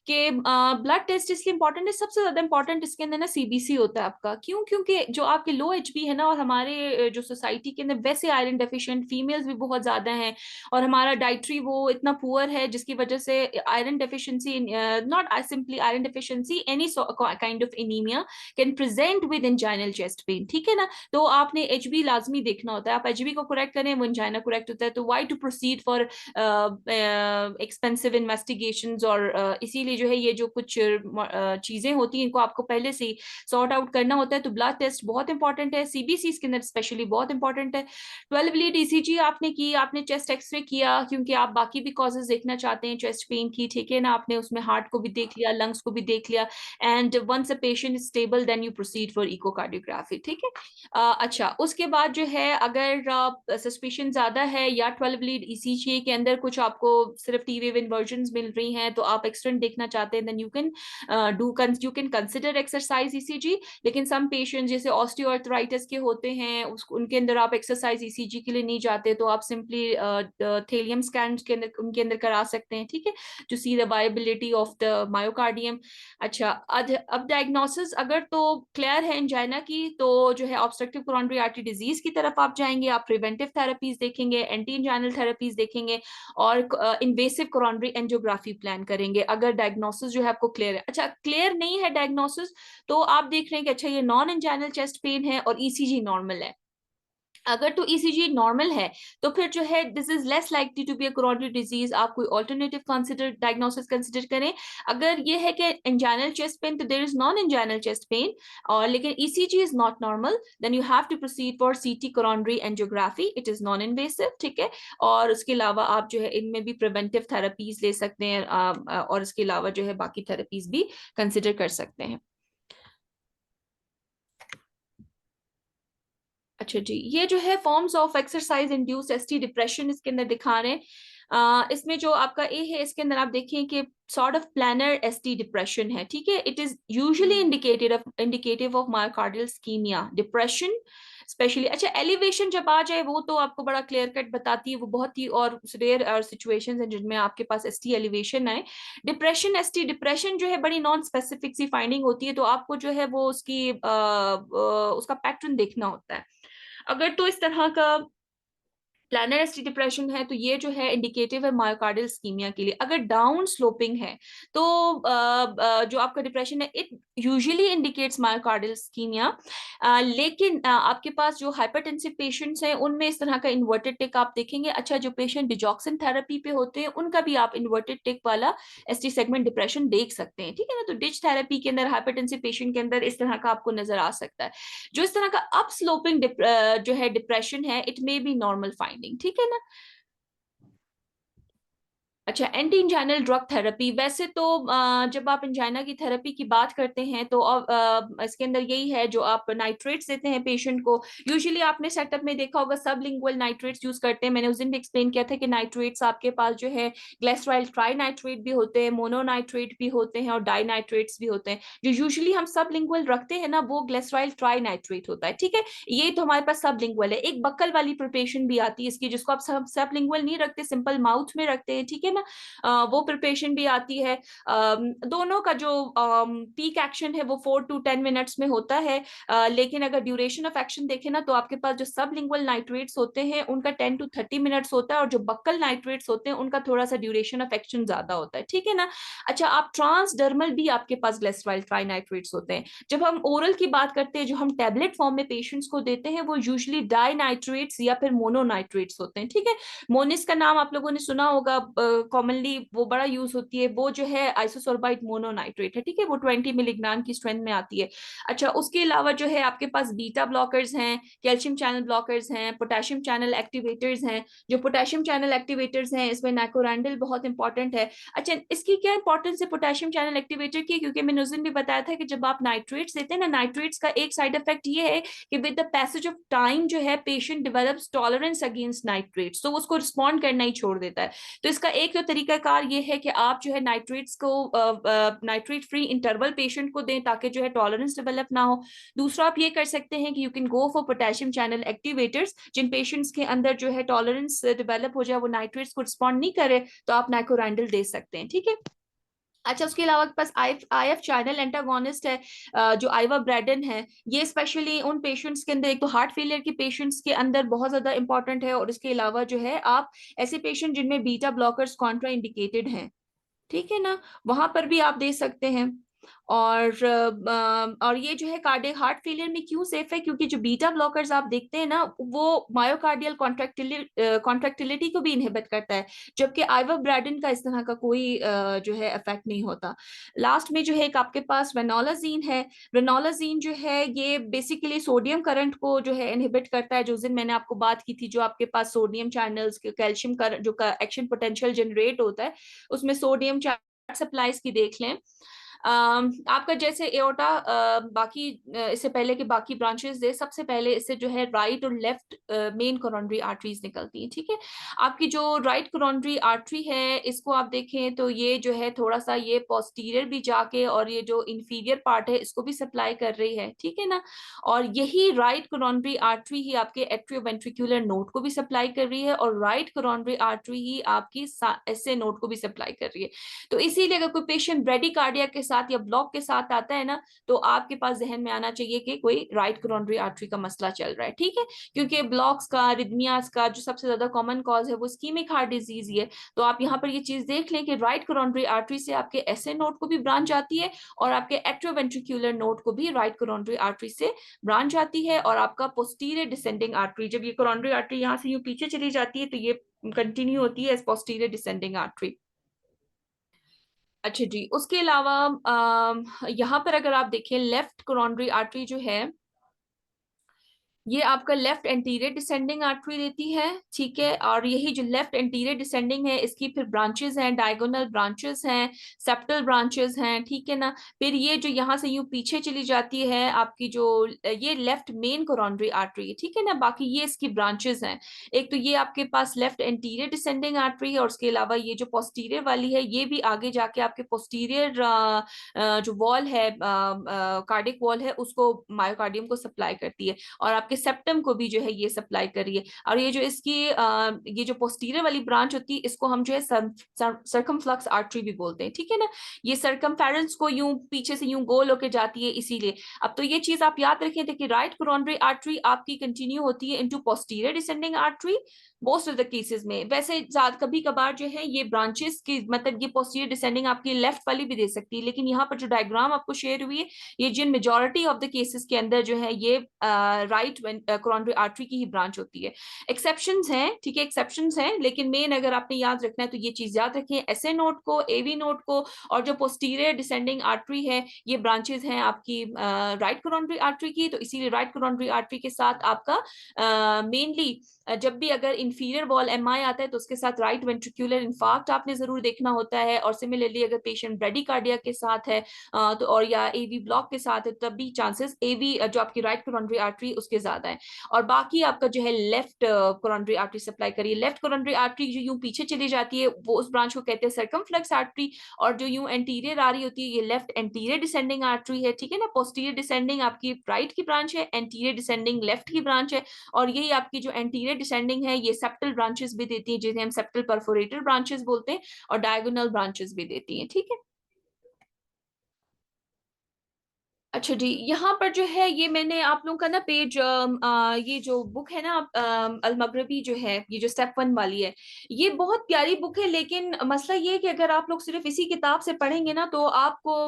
कि ब्लड टेस्ट इसलिए इंपॉर्टेंट है। सबसे ज्यादा इंपॉर्टेंट इसके अंदर ना सीबीसी होता है आपका। क्यों? क्योंकि जो आपके लो एचबी है ना, और हमारे जो सोसाइटी के अंदर वैसे आयरन डेफिशिएंट फीमेल्स भी बहुत ज्यादा हैं, और हमारा डाइटरी वो इतना पुअर है जिसकी वजह से iron deficiency, not simply iron deficiency, any kind of anaemia can present with anginal chest pain, ठीक है ना। तो आपने एचबी लाजमी देखना होता है। आप एचबी को करेक्ट करें, वो एंजाइना करेक्ट होता है। तो why to proceed for expensive investigations, और इसीलिए जो है ये जो कुछ चीजें होती हैं इनको आपको पहले से सॉर्ट आउट करना होता है। तो ब्लड टेस्ट बहुत इंपॉर्टेंट है, सीबीसी के अंदर स्पेशली बहुत इंपॉर्टेंट है। 12 लीड ईसीजी आपने की, आपने चेस्ट एक्सरे किया, क्योंकि आप बाकी भी कॉजेज देखना चाहते हैं चेस्ट पेन की, ठीक है ना। आपने उसमें हार्ट को भी देख लिया, लंग्स को भी देख लिया, and once a patient is stable then you proceed for echocardiography, ठीक है। अच्छा, उसके बाद जो है अगर सस्पिशन ज्यादा है या 12 लीड ईसीजी के अंदर कुछ आपको सिर्फ टी वेव इन्वर्जन्स मिल रही हैं, तो आप एक्सटेंट देखना चाहते हैं, then you can consider exercise ECG. लेकिन सम पेशेंट जैसे ऑस्टियोआर्थराइटिस के होते हैं, उनके अंदर आप एक्सरसाइज ईसीजी के लिए नहीं जाते, तो आप सिंपली थेलियम स्कैन के अंदर उनके अंदर करा सकते हैं, ठीक है, to see the viability of the myocardium. अच्छा, अब डायग्नोसिस अगर तो क्लियर है एंजाइना की, तो जो है ऑब्स्ट्रक्टिव कोरोनरी आर्टरी डिजीज की तरफ आप जाएंगे। आप प्रिवेंटिव थेरेपीज देखेंगे, एंटी इंजाइनल थेरेपीज देखेंगे, और इन्वेसिव कोरोनरी एंजियोग्राफी प्लान करेंगे अगर डायग्नोसिस जो है आपको क्लियर है। अच्छा, क्लियर नहीं है डायग्नोसिस, तो आप देख रहे हैं कि अच्छा ये नॉन इंजाइनल चेस्ट पेन है और ईसीजी नॉर्मल है। अगर तो ईसीजी नॉर्मल है, तो फिर जो है this is less likely to be a coronary disease, आप कोई ऑल्टरनेटिव कंसिडर डायग्नोसिस कंसिडर करें। अगर ये है कि इंजाइनल चेस्ट पेन, तो there is non anginal chest pain, और लेकिन ECG is not normal, then you have to proceed for CT coronary angiography, it is non invasive, ठीक है। और उसके अलावा आप जो है इनमें भी प्रिवेंटिव थेरेपीज ले सकते हैं, और इसके अलावा जो है बाकी थेरेपीज भी कंसिडर कर सकते हैं। अच्छा जी, ये जो है forms of exercise induced ST depression इसके अंदर दिखा रहे हैं। इसमें जो आपका ए है, इसके अंदर आप देखें कि sort of planar ST depression है, ठीक है। It is usually indicative of myocardial ischaemia depression specially. अच्छा, एलिवेशन जब आ जाए वो तो आपको बड़ा क्लियर कट बताती है, वो बहुत ही और रेयर सिचुएशंस हैं जिनमें आपके पास एसटी एलिवेशन आए। डिप्रेशन, एसटी डिप्रेशन जो है बड़ी नॉन स्पेसिफिक सी फाइंडिंग होती है, तो आपको जो है वो उसका पैटर्न देखना होता है। अगर तो इस तरह का प्लानर एसटी डिप्रेशन है, तो ये जो है इंडिकेटिव है मायोकार्डियल स्कीमिया के लिए। अगर डाउन स्लोपिंग है, तो जो आपका डिप्रेशन है, it usually indicates myocardial ischaemia. लेकिन आपके पास जो हाइपरटेंसिव पेशेंट्स हैं, उनमें इस तरह का इन्वर्टेड टिक आप देखेंगे। अच्छा, जो पेशेंट डिजॉक्सिन थेरेपी पे होते हैं, उनका भी आप इन्वर्टेड टिक वाला एसटी सेगमेंट डिप्रेशन देख सकते हैं, ठीक है ना। तो डिच थेरेपी के अंदर हाइपरटेंसिव पेशेंट के अंदर इस तरह का आपको नजर आ सकता है। जो इस तरह का अप स्लोपिंग जो है डिप्रेशन है, it may be normal finding, ठीक है ना। अच्छा, एंटी इंजाइनल ड्रग थेरेपी, वैसे तो जब आप इंजाइना की थेरेपी की बात करते हैं, तो इसके अंदर यही है, जो आप नाइट्रेट्स देते हैं पेशेंट को। यूजुअली आपने सेटअप में देखा होगा सबलिंगुअल नाइट्रेट्स यूज करते हैं। मैंने उस दिन भी एक्सप्लेन किया था कि नाइट्रेट्स आपके पास जो है ग्लिसराइल ट्राई नाइट्रेट भी होते हैं, मोनोनाइट्रेट भी होते हैं, और डाई नाइट्रेट्स भी होते हैं। जो यूजुअली हम सबलिंगुअल रखते हैं ना, वो ग्लिसराइल ट्राई नाइट्रेट होता है, ठीक है। ये तो हमारे पास सबलिंगुअल है। एक बक्कल वाली प्रिपरेशन भी आती है इसकी, जिसको आप सबलिंगुअल नहीं रखते, सिंपल माउथ में रखते हैं, ठीक है ना। वो प्रिपरेशन भी आती है। दोनों का जो पीक एक्शन है वो 4 to 10 मिनट्स में होता है। लेकिन अगर ड्यूरेशन ऑफ एक्शन देखें ना, तो आपके पास जो सबलिंगुअल नाइट्रेट्स होते हैं उनका 10 to 30 मिनट्स होता है, और जो बक्कल नाइट्रेट्स होते हैं उनका थोड़ा सा ड्यूरेशन ऑफ एक्शन ज्यादा होता है, ठीक है ना। अच्छा, आप ट्रांसडर्मल भी आपके पास ग्लिसराइल ट्राई नाइट्रेट्स होते हैं। जब हम ओरल की बात करते हैं, जो हम टेबलेट फॉर्म में पेशेंट्स को देते हैं, वो यूजुअली डाई नाइट्रेट्स या फिर मोनोनाइट्रेट्स होते हैं, ठीक है। मोनिस का नाम आप लोगों ने सुना होगा, कॉमनली वो बड़ा यूज होती है। वो जो है आइसोसोर्बाइट मोनोनाइट्रेट है, ठीक है, वो 20 मिलीग्राम की स्ट्रेंथ में आती है। अच्छा, उसके अलावा जो है आपके पास बीटा ब्लॉकर्स हैं, कैल्शियम चैनल ब्लॉकर्स हैं, पोटेशियम चैनल एक्टिवेटर्स हैं। जो पोटेशियम चैनल एक्टिवेटर्स हैं, इसमें नाइकोरांडिल बहुत इंपॉर्टेंट है। अच्छा, इसकी क्या इंपॉर्टेंस है पोटेशियम चैनल एक्टिवेटर की? क्योंकि मैंने उस दिन भी बताया था कि जब आप नाइट्रेट्स देते हैं ना, नाइट्रेट्स का एक साइड इफेक्ट ये है कि with the passage of time जो है patient develops tolerance against nitrates, तो उसको रिस्पॉन्ड करना ही छोड़ देता है। तो इसका एक एक तो तरीकाकार ये है कि आप जो है नाइट्रेट्स को नाइट्रेट फ्री इंटरवल पेशेंट को दें ताकि जो है टॉलरेंस डेवलप ना हो। दूसरा आप ये कर सकते हैं कि you can go for potassium channel activators, जिन पेशेंट्स के अंदर जो है टॉलरेंस डेवलप हो जाए, वो नाइट्रेट्स को रिस्पॉन्ड नहीं करे, तो आप नाइकोराइंडल दे सकते हैं, ठीक है। अच्छा, उसके अलावा आपके पास IF चैनल एंटागोनिस्ट है, जो आइवाब्रेडिन है। ये स्पेशली उन पेशेंट्स के अंदर, एक तो हार्ट फेलियर के पेशेंट्स के अंदर बहुत ज्यादा इंपॉर्टेंट है, और इसके अलावा जो है आप ऐसे पेशेंट जिनमें बीटा ब्लॉकर्स कॉन्ट्रा इंडिकेटेड हैं, ठीक है ना, वहां पर भी आप दे सकते हैं। और ये जो है कार्डियक हार्ट फेलियर में क्यों सेफ है, क्योंकि जो बीटा ब्लॉकर्स आप देखते हैं ना, वो मायोकार्डियल कॉन्ट्रैक्टिलिटी को भी इनहिबिट करता है, जबकि आइवाब्रेडिन का इस तरह का कोई जो है इफेक्ट नहीं होता। लास्ट में जो है एक आपके पास रेनोलाजीन है। रेनोलाजीन जो है ये बेसिकली सोडियम करंट को जो है इनहिबिट करता है, जो दिन मैंने आपको बात की थी, जो आपके पास सोडियम चैनल्स कैल्शियम करंट जो एक्शन पोटेंशियल जनरेट होता है, उसमें सोडियम सप्लाईज की देख लें। आपका जैसे एओर्टा बाकी इससे पहले कि बाकी ब्रांचेस दे, सबसे पहले इससे जो है राइट और लेफ्ट मेन कोरोनरी आर्टरीज निकलती हैं, ठीक है। आपकी जो राइट कोरोनरी आर्टरी है, इसको आप देखें तो ये जो है थोड़ा सा ये पोस्टीरियर भी जाके और ये जो इंफीरियर पार्ट है इसको भी सप्लाई कर रही है, ठीक है ना। और यही राइट कोरोनरी आर्टरी ही आपके एट्रियोवेंट्रिकुलर नोड को भी सप्लाई कर रही है, और राइट कोरोनरी आर्टरी ही आपकी एसए नोड को भी सप्लाई कर रही है। तो इसीलिए अगर कोई पेशेंट ब्रेडिकार्डिया के साथ या ब्लॉक के साथ आता है ना, तो आपके पास जहन में आना चाहिए कि कोई राइट कोरोनरी आर्टरी का मसला चल रहा है, ठीक है। क्योंकि ब्लॉक्स का, रिदमियास का जो सबसे ज्यादा कॉमन कॉज है वो इस्कीमिक हार्ट डिजीज ही है। तो आप यहाँ पर ये चीज देख लें कि राइट कोरोनरी आर्टरी से आपके एसए नोड को भी ब्रांच आती है, और आपके एट्रोवेंट्रिकुलर नोड को भी राइट कोरोनरी आर्टरी से ब्रांच आती है। और आपका पोस्टीरियर डिसेंडिंग आर्टरी, जब ये कोरोनरी आर्टरी यहाँ से यूं पीछे चली जाती है, तो ये कंटिन्यू होती है एज पोस्टीरियर डिसेंडिंग आर्टरी। अच्छा जी, उसके अलावा यहाँ पर अगर आप देखें लेफ्ट कोरोनरी आर्टरी जो है, ये आपका लेफ्ट एंटीरियर डिसेंडिंग आर्टरी देती है, ठीक है। और यही जो लेफ्ट एंटीरियर डिसेंडिंग है, इसकी फिर ब्रांचेस हैं, डायगोनल ब्रांचेस हैं, सेप्टल ब्रांचेस हैं, ठीक है ना। फिर ये जो यहाँ से यूं पीछे चली जाती है आपकी जो ये लेफ्ट मेन कोरोनरी आर्टरी है, ठीक है ना। बाकी ये इसकी ब्रांचेस हैं। एक तो ये आपके पास लेफ्ट एंटीरियर डिसेंडिंग आर्टरी है, और उसके अलावा ये जो पोस्टीरियर वाली है, ये भी आगे जाके आपके पोस्टीरियर जो वॉल है, कार्डिक वॉल है, उसको मायोकार्डियम को सप्लाई करती है, और आपके सेप्टम को भी जो है ये सप्लाई कर रही है। और ये जो इसकी ये जो पोस्टीरियर वाली ब्रांच होती है, इसको हम जो है सर्कमफ्लक्स आर्टरी भी बोलते हैं, ठीक है ना। ये सर्कमफेरेंस को यूं पीछे से यूं गोल होके जाती है, इसीलिए। अब तो ये चीज आप याद रखें थे कि राइट कोरोनरी आर्टरी आपकी कंटिन्यू होती है into posterior descending artery most of the cases में। वैसे कभी कभार जो है ये ब्रांचेस की, मतलब ये पोस्टीरियर डिसेंडिंग आपकी लेफ्ट वाली भी दे सकती है, लेकिन यहाँ पर जो डायग्राम आपको शेयर हुई है, ये जिन मेजोरिटी ऑफ द केसेस के अंदर जो है ये राइट कोरोनरी आर्टरी की ही ब्रांच होती है। एक्सेप्शंस हैं, ठीक है, एक्सेप्शंस हैं, लेकिन मेन अगर आपने याद रखना है तो ये चीज याद रखें, एसए नोड को, एवी नोड को, और जो पोस्टीरियर डिसेंडिंग आर्टरी है, ये ब्रांचेस हैं आपकी राइट कोरोनरी आर्टरी की। तो इसीलिए राइट कोरोनरी आर्टरी के साथ आपका मेनली जब भी अगर इंफीरियर वॉल एमआई आता है, तो उसके साथ राइट वेंट्रिकुलर इंफार्क्ट आपने जरूर देखना होता है। और सिमिलरली अगर पेशेंट ब्रेडिकार्डिया के साथ है तो, और या एवी ब्लॉक के साथ है, तब भी चांसेस एवी जो आपकी राइट कोरोनरी आर्टरी उसके ज्यादा है। और बाकी आपका जो है लेफ्ट कोरोनरी आर्टरी सप्लाई करिए। लेफ्ट कोरोनरी आर्टरी जो यूं पीछे चली जाती है, वो उस ब्रांच को कहते हैं सर्कमफ्लेक्स आर्टरी, और जो यूं एंटीरियर आ रही होती है, ये लेफ्ट एंटीरियर डिसेंडिंग आर्टरी है, ठीक है ना। पोस्टीरियर डिसेंडिंग आपकी राइट की ब्रांच है, एंटीरियर डिसेंडिंग लेफ्ट की ब्रांच है, और यही आपकी जो एंटीरियर डिसेंडिंग है, ये सेप्टल ब्रांचेस भी देती है, जिन्हें हम सेप्टल परफोरेटेड ब्रांचेस बोलते हैं, और डायगोनल ब्रांचेस भी देती हैं, ठीक है। अच्छा जी, यहाँ पर जो है ये मैंने आप लोगों का ना पेज ये जो बुक है ना अल मगरबी जो है, ये जो स्टेप 1 वाली है, ये बहुत प्यारी बुक है। लेकिन मसला ये है कि अगर आप लोग सिर्फ इसी किताब से पढ़ेंगे ना, तो आपको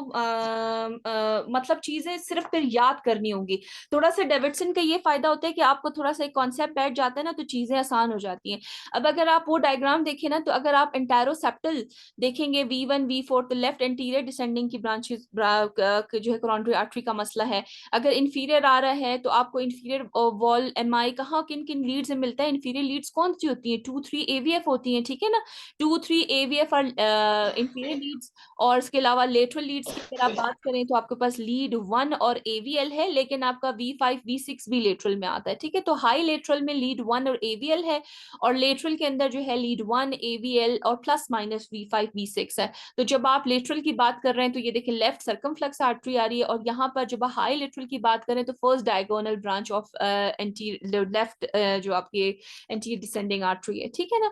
मतलब चीजें सिर्फ फिर याद करनी होंगी। थोड़ा सा डेविडसन का ये फायदा होता है कि आपको थोड़ा सा एक कॉन्सेप्ट बैठ जाता है ना, तो चीजें आसान हो जाती हैं। अब अगर आप वो डायग्राम देखें ना, तो अगर आप एंटायरोसेप्टल देखेंगे V1 V4, तो लेफ्ट एंटीरियर डिसेंडिंग की ब्रांचेस जो है कोरोनरी आर्टरी का मसला है। अगर इंफीरियर आ रहा है तो आपको इंफीरियर वॉल एमआई कहाँ किन किन लीड्स में मिलता है। इंफीरियर लीड्स कौन सी होती हैं, 2-3 AVF होती हैं, ठीक है ना। 2-3 AVF और इंफीरियर लीड्स। और इसके अलावा लेटरल लीड्स की अगर आप बात करें तो आपके पास लीड 1 और AVL है, लेकिन आपका V5 V6 भी लेटरल में आता है, ठीक है। तो हाई लेटरल में लीड 1 और AVL है, और लेटरल के अंदर जो है लीड 1 AVL और प्लस माइनस V5 V6 है। तो जब आप लेटरल की बात कर रहे हैं तो ये देखिए लेफ्ट सर्कमफ्लेक्स आर्टरी आ रही है, और यहाँ पर जब हाई लेटरल की बात करें तो first diagonal branch of left जो आपकी एंटीरियर डिसेंडिंग आर्टरी है, ठीक है ना।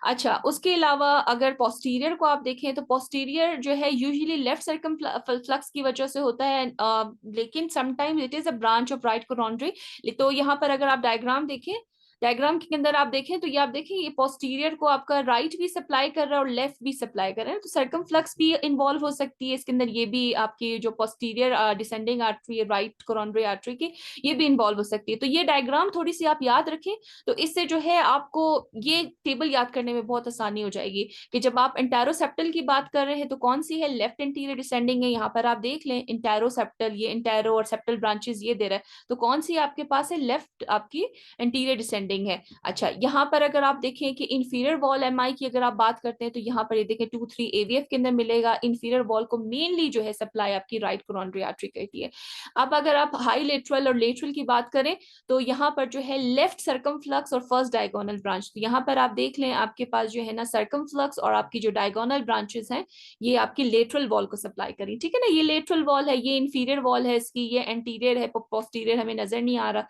अच्छा, उसके अलावा अगर पोस्टीरियर को आप देखें तो पोस्टीरियर जो है यूजुअली लेफ्ट सर्कमफ्लेक्स की वजह से होता है, लेकिन sometimes it is a branch of right coronary. तो यहाँ पर अगर आप डायग्राम देखें, डायग्राम के अंदर आप देखें तो ये आप देखें ये पोस्टीरियर को आपका राइट भी सप्लाई कर रहा है और लेफ्ट भी सप्लाई कर रहा है, तो सर्कमफ्लेक्स भी इन्वॉल्व हो सकती है इसके अंदर। ये भी आपकी जो पोस्टीरियर डिसेंडिंग आर्टरी है राइट कोरोनरी आर्टरी की, ये भी इन्वॉल्व हो सकती है। तो ये डायग्राम थोड़ी सी आप याद रखें, तो इससे जो है आपको ये टेबल याद करने में बहुत आसानी हो जाएगी कि जब आप इंटेरोसेप्टल की बात कर रहे हैं तो कौन सी है, लेफ्ट एंटीरियर डिसेंडिंग है। यहाँ पर आप देख लें इंटेरोसेप्टल, ये इंटेरो और सेप्टल ब्रांचेस ये दे रहा है, तो कौन सी आपके पास है, लेफ्ट आपकी एंटीरियर डिसेंडिंग है। अच्छा, यहाँ पर अगर आप देखें कि इंफीरियर वॉल एमआई की अगर आप बात करते हैं तो यहाँ पर ये देखें 2-3 AVF के अंदर मिलेगा। इंफीरियर वॉल को मेनली जो है सप्लाई आपकी राइट कोरोनरी आर्टरी करती है। अब अगर आप हाई लेटरल और लेटरल की बात करें तो यहाँ पर जो है लेफ्ट सर्कमफ्लक्स और फर्स्ट डायगोनल ब्रांच, तो यहाँ पर आप देख लें आपके पास जो है ना सर्कमफ्लक्स और आपकी जो डायगोनल ब्रांचेस हैं ये आपकी लेटरल वॉल को सप्लाई करी, ठीक है ना। ये लेटरल वॉल है, ये इंफीरियर वॉल है इसकी, ये एंटीरियर है, पोस्टीरियर हमें नजर नहीं आ रहा।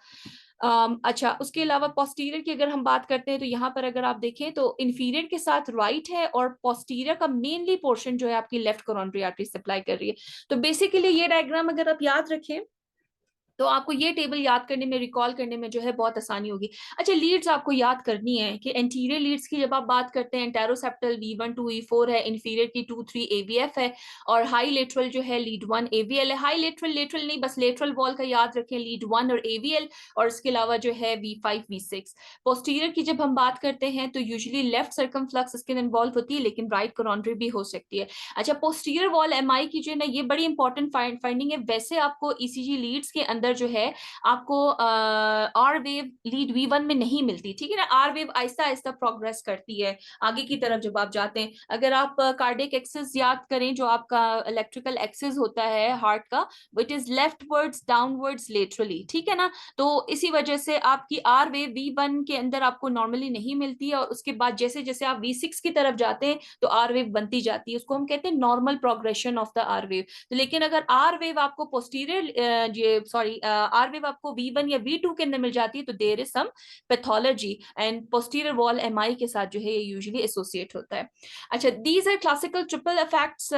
अच्छा, उसके अलावा पोस्टीरियर की अगर हम बात करते हैं तो यहाँ पर अगर आप देखें तो इंफीरियर के साथ राइट है, और पोस्टीरियर का मेनली पोर्शन जो है आपकी लेफ्ट कोरोनरी आर्टरी सप्लाई कर रही है। तो बेसिकली ये डायग्राम अगर आप याद रखें तो आपको ये टेबल याद करने में, रिकॉल करने में जो है बहुत आसानी होगी। अच्छा, लीड्स आपको याद करनी है कि एंटीरियर लीड्स की जब आप बात करते हैं इंटेरोसेप्टल V1 2 E4 है, इंफीरियर की 2-3 AVF है, और हाई लेटरल जो है लीड 1 AVL है। हाई लेटरल लेटरल नहीं, बस लेटरल वॉल का याद रखें, लीड 1 और AVL, और इसके अलावा जो है V5 V6। पोस्टीरियर की जब हम बात करते हैं तो यूजुअली लेफ्ट सर्कमफ्लक्स इसके इन्वॉल्व होती है, लेकिन राइट कोरोनरी भी हो सकती है। अच्छा, पोस्टीरियर वॉल एमआई की जो है ना ये बड़ी इंपॉर्टेंट फाइंडिंग है। वैसे आपको ECG लीड्स के अंदर जो है आपको आर वेव लीड V1 में नहीं मिलती, ठीक है ना। R wave Aahista Aahista progress करती है आगे की तरफ जब आप जाते हैं। अगर आप कार्डियक एक्सिस याद करें, जो आपका इलेक्ट्रिकल एक्सिस होता है हार्ट का, इट इज लेफ्टवर्ड्स डाउनवर्ड्स लेटरली, ठीक है ना। तो इसी वजह से आपकी आर वेव V1 के अंदर आपको नॉर्मली नहीं मिलती है, और उसके बाद जैसे जैसे आप V6 की तरफ जाते हैं तो आर वेव बनती जाती है, उसको हम कहते हैं normal progression of the R wave. तो लेकिन अगर आर वेव आपको पोस्टीरियर आर वेव आपको V1 या V2 के अंदर मिल जाती है तो there is some pathology, and posterior wall MI के साथ जो है ये यूजुअली एसोसिएट होता है। अच्छा, these are classical triple effects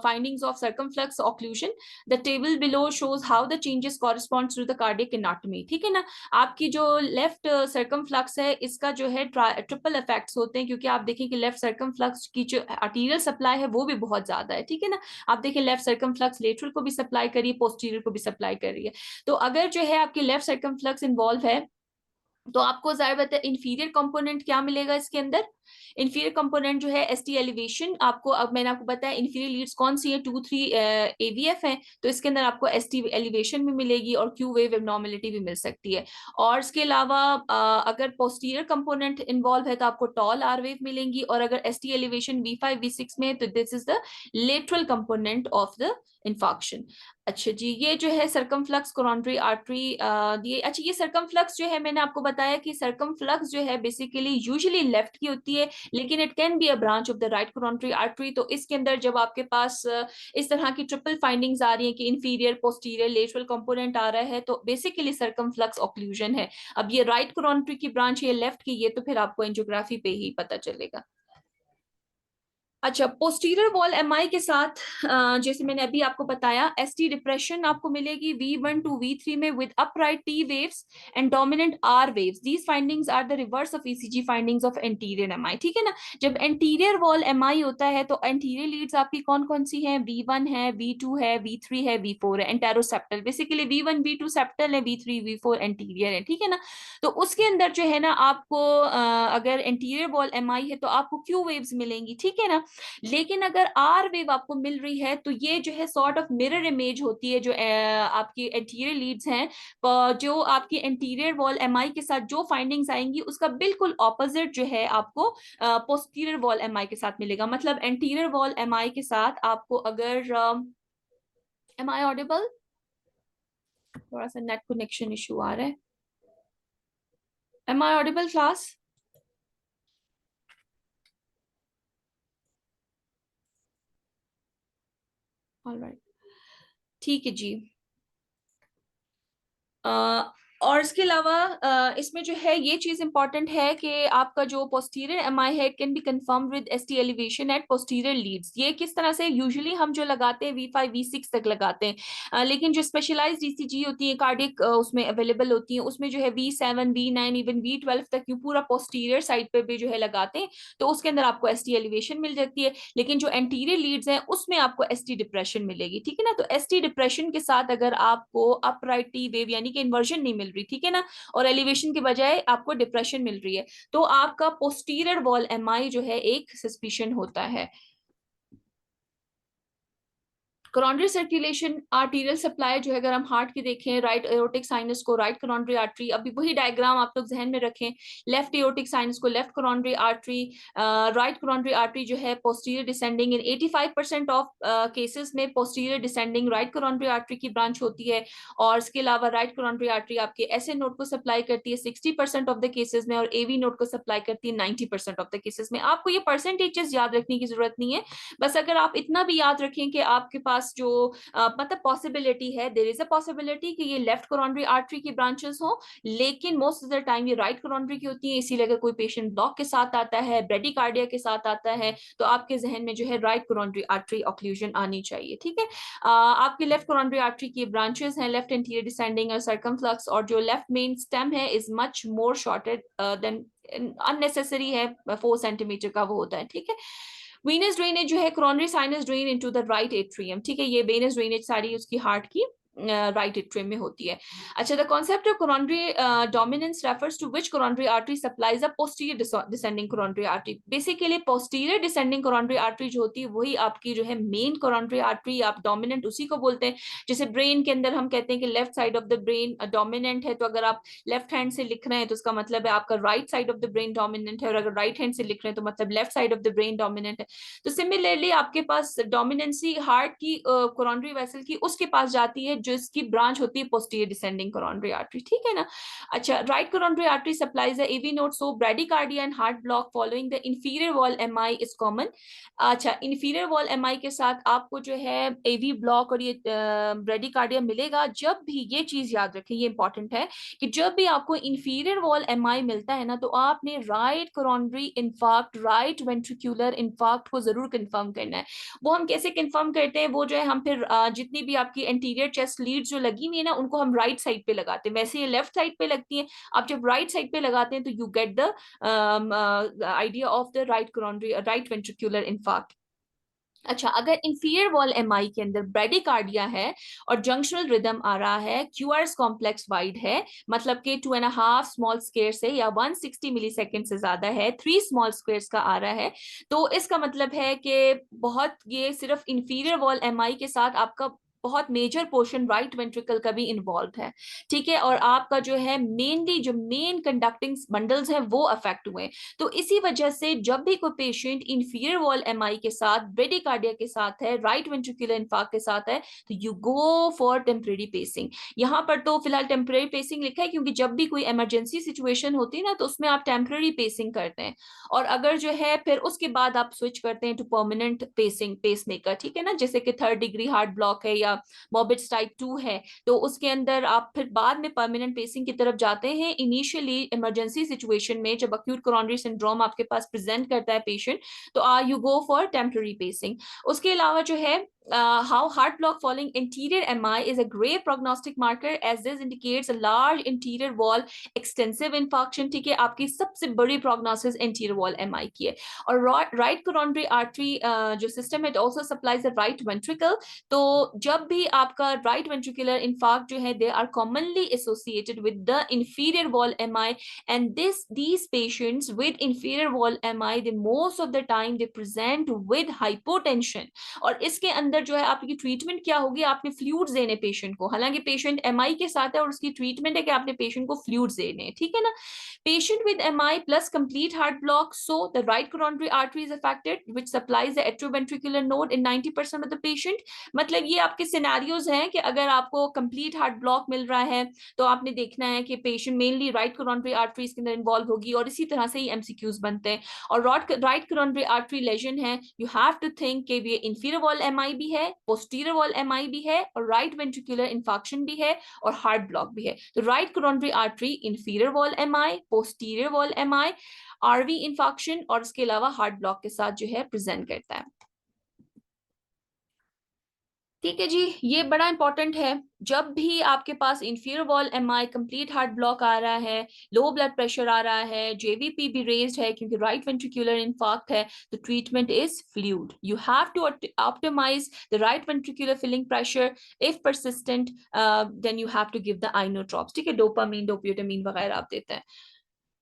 findings of circumflex occlusion. The table below shows how the changes corresponds to the cardiac anatomy, ठीक है ना। आपकी जो लेफ्ट सर्कमफ्लक्स है इसका जो है ट्रिपल इफेक्ट्स होते हैं, क्योंकि आप देखें कि लेफ्ट सर्कमफ्लक्स की जो आर्टीरियल सप्लाई है वो भी बहुत ज्यादा है, ठीक है ना। आप देखें लेफ्ट सर्कमफ्लक्स लेटरल को भी सप्लाई करी है, पोस्टीरियर को भी सप्लाई कर रही है। तो अगर जो है आपकी लेफ्ट सर्कमफ्लक्स इन्वॉल्व है तो आपको जाहिर बात है इंफीरियर कंपोनेंट क्या मिलेगा इसके अंदर। इंफीरियर कंपोनेंट जो है ST एलिवेशन, आपको अब मैंने आपको बताया इंफीरियर लीड्स कौन सी है, 2-3 AVF है, तो इसके अंदर आपको ST एलिवेशन भी मिलेगी और Q वेव एबनॉर्मलिटी भी मिल सकती है। और इसके अलावा अगर पोस्टीरियर कंपोनेंट इन्वॉल्व है तो आपको टॉल आर वेव मिलेंगी, और अगर ST एलिवेशन V5 V6 में तो this is the lateral component of the infarction. अच्छा जी, ये जो है सर्कमफ्लक्स कोरोनरी आर्टरी दिए। अच्छा, ये सर्कमफ्लक्स जो है मैंने आपको बताया कि सर्कमफ्लक्स जो है बेसिकली यूजुअली लेफ्ट की होती है, लेकिन it can be a branch of the right coronary artery. तो इसके अंदर जब आपके पास इस तरह की ट्रिपल फाइंडिंग्स आ रही हैं कि इंफीरियर पोस्टीरियर लेटरल कंपोनेंट आ रहा है तो बेसिकली सर्कमफ्लक्स ऑक्लूजन है। अब ये राइट कोरोनरी की ब्रांच है लेफ्ट की, ये तो फिर आपको एंजियोग्राफी पे ही पता चलेगा। अच्छा, पोस्टीरियर वॉल एमआई के साथ जैसे मैंने अभी आपको बताया ST डिप्रेशन आपको मिलेगी V1 to V3 में with upright T waves and dominant R waves. These findings are the reverse of ECG findings of anterior MI, ठीक है ना। जब एंटीरियर वॉल एमआई होता है तो एंटीरियर लीड्स आपकी कौन कौन सी हैं, V1 है, V2 है, V3 है, V4 है, एंटेरोसेप्टल। बेसिकली V1 V2 सेप्टल है, V3 V4 एंटीरियर है, ठीक है ना। तो उसके अंदर जो है ना आपको अगर एंटीरियर वॉल एमआई है तो आपको Q वेव्स मिलेंगी, ठीक है ना। लेकिन अगर आर वेव आपको मिल रही है तो ये जो है सॉर्ट ऑफ मिरर इमेज होती है जो आपकी एंटीरियर लीड्स हैं, जो आपकी एंटीरियर वॉल एमआई के साथ जो फाइंडिंग्स आएंगी उसका बिल्कुल ऑपोजिट जो है आपको पोस्टीरियर वॉल एमआई के साथ मिलेगा। मतलब एंटीरियर वॉल एमआई के साथ आपको अगर एम आई ऑडिबल, थोड़ा सा नेट कनेक्शन इशू आ रहा है, am I audible class? Alright, ठीक है जी। और इसके अलावा इसमें जो है ये चीज इंपॉर्टेंट है कि आपका जो पोस्टीरियर एमआई है can be confirm with ST elevation at posterior leads. ये किस तरह से, यूजुअली हम जो लगाते हैं V5 V6 तक लगाते हैं, लेकिन जो स्पेशलाइज्ड ईसीजी होती है कार्डियक उसमें अवेलेबल होती है, उसमें जो है V7 V9 इवन V12 तक यू पूरा पोस्टीरियर साइड पे भी जो है लगाते हैं, तो उसके अंदर आपको एसटी एलिवेशन मिल जाती है। लेकिन जो एंटीरियर लीड्स हैं उसमें आपको एसटी डिप्रेशन मिलेगी, ठीक है ना। तो एसटी डिप्रेशन के साथ अगर आपको अपराइट टी वेव यानी कि इन्वर्जन नहीं मिल रही, ठीक है ना, और एलिवेशन के बजाय आपको डिप्रेशन मिल रही है, तो आपका पोस्टीरियर वॉल एमआई जो है एक सस्पिशन होता है। कोरोनरी सर्कुलेशन, आर्टीरियल सप्लाई जो है अगर हम हार्ट की देखें, राइट एओर्टिक साइनस को राइट कोरोनरी आर्टरी, अभी वही डायग्राम आप लोग जहन में रखें, लेफ्ट एओर्टिक साइनस को left coronary artery, right coronary artery जो है posterior descending, in 85% of cases में posterior descending right coronary artery की ब्रांच होती है। और इसके अलावा राइट कोरोनरी आर्टरी आपके एसए नोड को सप्लाई करती है 60% ऑफ द केसेस में, और एवी नोड को सप्लाई करती है 90% ऑफ द केसेस में। आपको ये परसेंटेजेस याद रखने की जरूरत नहीं है, बस अगर आप इतना भी याद रखें कि आपके पास जो मतलब पॉसिबिलिटी है, देयर इज अ पॉसिबिलिटी कि ये लेफ्ट कोरोनरी आर्टरी की ब्रांचेस हो, लेकिन मोस्ट ऑफ द टाइम ये राइट कोरोनरी की होती है। इसीलिए अगर कोई पेशेंट ब्लॉक के साथ आता है, ब्रेडिकार्डिया के साथ आता है, तो आपके जहन में जो है राइट कोरोनरी आर्टरी ऑक्लूजन आनी चाहिए, ठीक है। आपके लेफ्ट कोरोनरी आर्टरी की ब्रांचेस हैं लेफ्ट एंटीरियर डिसेंडिंग और सर्कमफ्लक्स, और जो लेफ्ट मेन स्टेम है is much more shorted than unnecessary है, 4 सेंटीमीटर का वो होता है, ठीक है। वीनस ड्रेनेज जो है coronary sinus drain into the right atrium, ठीक है, ये वेनस ड्रेनेज सारी उसकी हार्ट की राइट एट्रियम में होती है। अच्छा, the concept of coronary dominance refers to which coronary artery supplies a posterior descending coronary artery. Basically posterior descending coronary artery जो होती है वही आपकी जो है मेन कोरोनरी आर्टरी, आप डोमिनेंट उसी को बोलते हैं। जैसे ब्रेन के अंदर हम कहते हैं कि left side of the brain dominant है, तो अगर आप लेफ्ट हैंड से लिख रहे हैं तो उसका मतलब है आपका right side of the brain dominant है, और अगर राइट हैंड से लिख रहे हैं तो मतलब left side of the brain dominant है। तो सिमिलरली आपके पास डोमिनेंसी हार्ट की कोरोनरी वेसल की उसके पास जाती है जो इसकी ब्रांच होती है पोस्टीरियर डिसेंडिंग कोरोनरी आर्टरी, ठीक है ना। अच्छा, right coronary artery supplies the AV node, so bradycardia and heart block following the inferior wall MI is common. अच्छा, इंफीरियर वॉल एमआई के साथ आपको जो है एवी ब्लॉक और ये ब्रेडिकार्डिया मिलेगा जब भी, ये चीज याद रखें ये इंपॉर्टेंट है, कि जब भी आपको इंफीरियर वॉल एमआई मिलता है ना, तो आपने right coronary infarct, right ventricular infarct को जरूर कंफर्म करना है। वो हम कैसे कंफर्म करते हैं, वो जो है हम फिर जितनी भी आपकी एंटीरियर चेस्ट लीड जो लगी हुई है ना, उनको हम राइट साइड पे लगाते हैं। वैसे ये लेफ्ट साइड पे लगती है, आप जब राइट साइड पे लगाते हैं तो you get the idea of the right coronary right ventricular infarct. अच्छा, अगर इंफीरियर वॉल एमआई के अंदर ब्रेडिकार्डिया है और जंक्शनल रिदम आ रहा है, क्यूआरएस कॉम्प्लेक्स वाइड है, मतलब कि 2.5 स्मॉल स्क्वायर से या 160 मिली सेकेंड से ज्यादा है, 3 स्मॉल स्क्वायर्स का आ रहा है, तो इसका मतलब है कि बहुत, ये सिर्फ इंफीरियर वॉल एमआई के साथ आपका बहुत मेजर पोर्शन राइट वेंट्रिकल का भी इन्वॉल्व है, ठीक है। और आपका जो है मेनली जो मेन कंडक्टिंग बंडल्स हैं वो अफेक्ट हुए। तो इसी वजह से जब भी कोई पेशेंट इंफीरियर वॉल एमआई के साथ, ब्रेडिकार्डिया के साथ है, राइट वेंट्रिकुलर इन्फार्क्ट के साथ है, तो you go for temporary pacing. यहाँ पर तो फिलहाल टेम्परेरी पेसिंग लिखा है क्योंकि जब भी कोई इमरजेंसी सिचुएशन होती है ना, तो उसमें आप टेम्परेरी पेसिंग करते हैं, और अगर जो है फिर उसके बाद आप स्विच करते हैं टू परमानेंट पेसिंग, पेसमेकर, ठीक है ना। जैसे कि 3rd डिग्री हार्ट ब्लॉक है या मोबिट्स टाइप 2 है, तो उसके अंदर आप फिर बाद में परमानेंट पेसिंग की तरफ जाते हैं। इनिशियली इमरजेंसी सिचुएशन में जब अक्यूट कोरोनरी सिंड्रोम आपके पास प्रेजेंट करता है पेशेंट, तो you go for temporary pacing. उसके अलावा जो है how heart block following anterior MI is a great prognostic marker as this indicates a large anterior wall extensive infarction. ठीक है, आपकी सबसे बड़ी prognosis anterior wall MI की है. और right coronary artery जो system है, it also supplies the right ventricle. तो जब भी आपका right ventricular infarct जो है, they are commonly associated with the inferior wall MI, and these patients with inferior wall MI, they most of the time they present with hypotension. और इसके अंदर जो है आपकी ट्रीटमेंट क्या होगी, आपने फ्लूइड्स देने पेशेंट को, हालांकि पेशेंट एमआई के साथ है और उसकी ट्रीटमेंट है कि आपने पेशेंट को फ्लूइड्स देने हैं, ठीक है ना. Patient with MI plus complete heart block, so the right coronary artery is affected which supplies the atrioventricular node in 90% of the patient. मतलब ये आपके सिनेरियोज हैं कि अगर आपको कंप्लीट हार्ट ब्लॉक मिल रहा है तो आपने देखना है कि patient mainly right coronary arteries के अंदर इन्वॉल्व होगी, और इसी तरह से ही एमसीक्यूज बनते हैं. और राइट कोरोनरी आर्टरी लेजन है, यू हैव टू थिंक कि ये इंफीरियर वॉल एमआई भी है, पोस्टीरियर वॉल एमआई भी है, और राइट वेंट्रिकुलर इन्फाक्शन भी है, और हार्ट ब्लॉक भी है. तो right coronary artery, inferior wall MI, posterior wall MI, RV infarction और इसके अलावा हार्ट ब्लॉक के साथ जो है प्रेजेंट करता है. ठीक है जी, ये बड़ा इंपॉर्टेंट है. जब भी आपके पास inferior wall MI, complete heart block आ रहा है, लो ब्लड प्रेशर आ रहा है, जेवीपी भी रेज्ड है क्योंकि राइट वेंट्रिकुलर इन्फार्क्ट है, तो treatment is fluid. You have to optimise the right ventricular filling pressure. If persistent then you have to give the inotropes. ठीक है, डोपामीन, डोप्यूटामीन वगैरह आप देते हैं.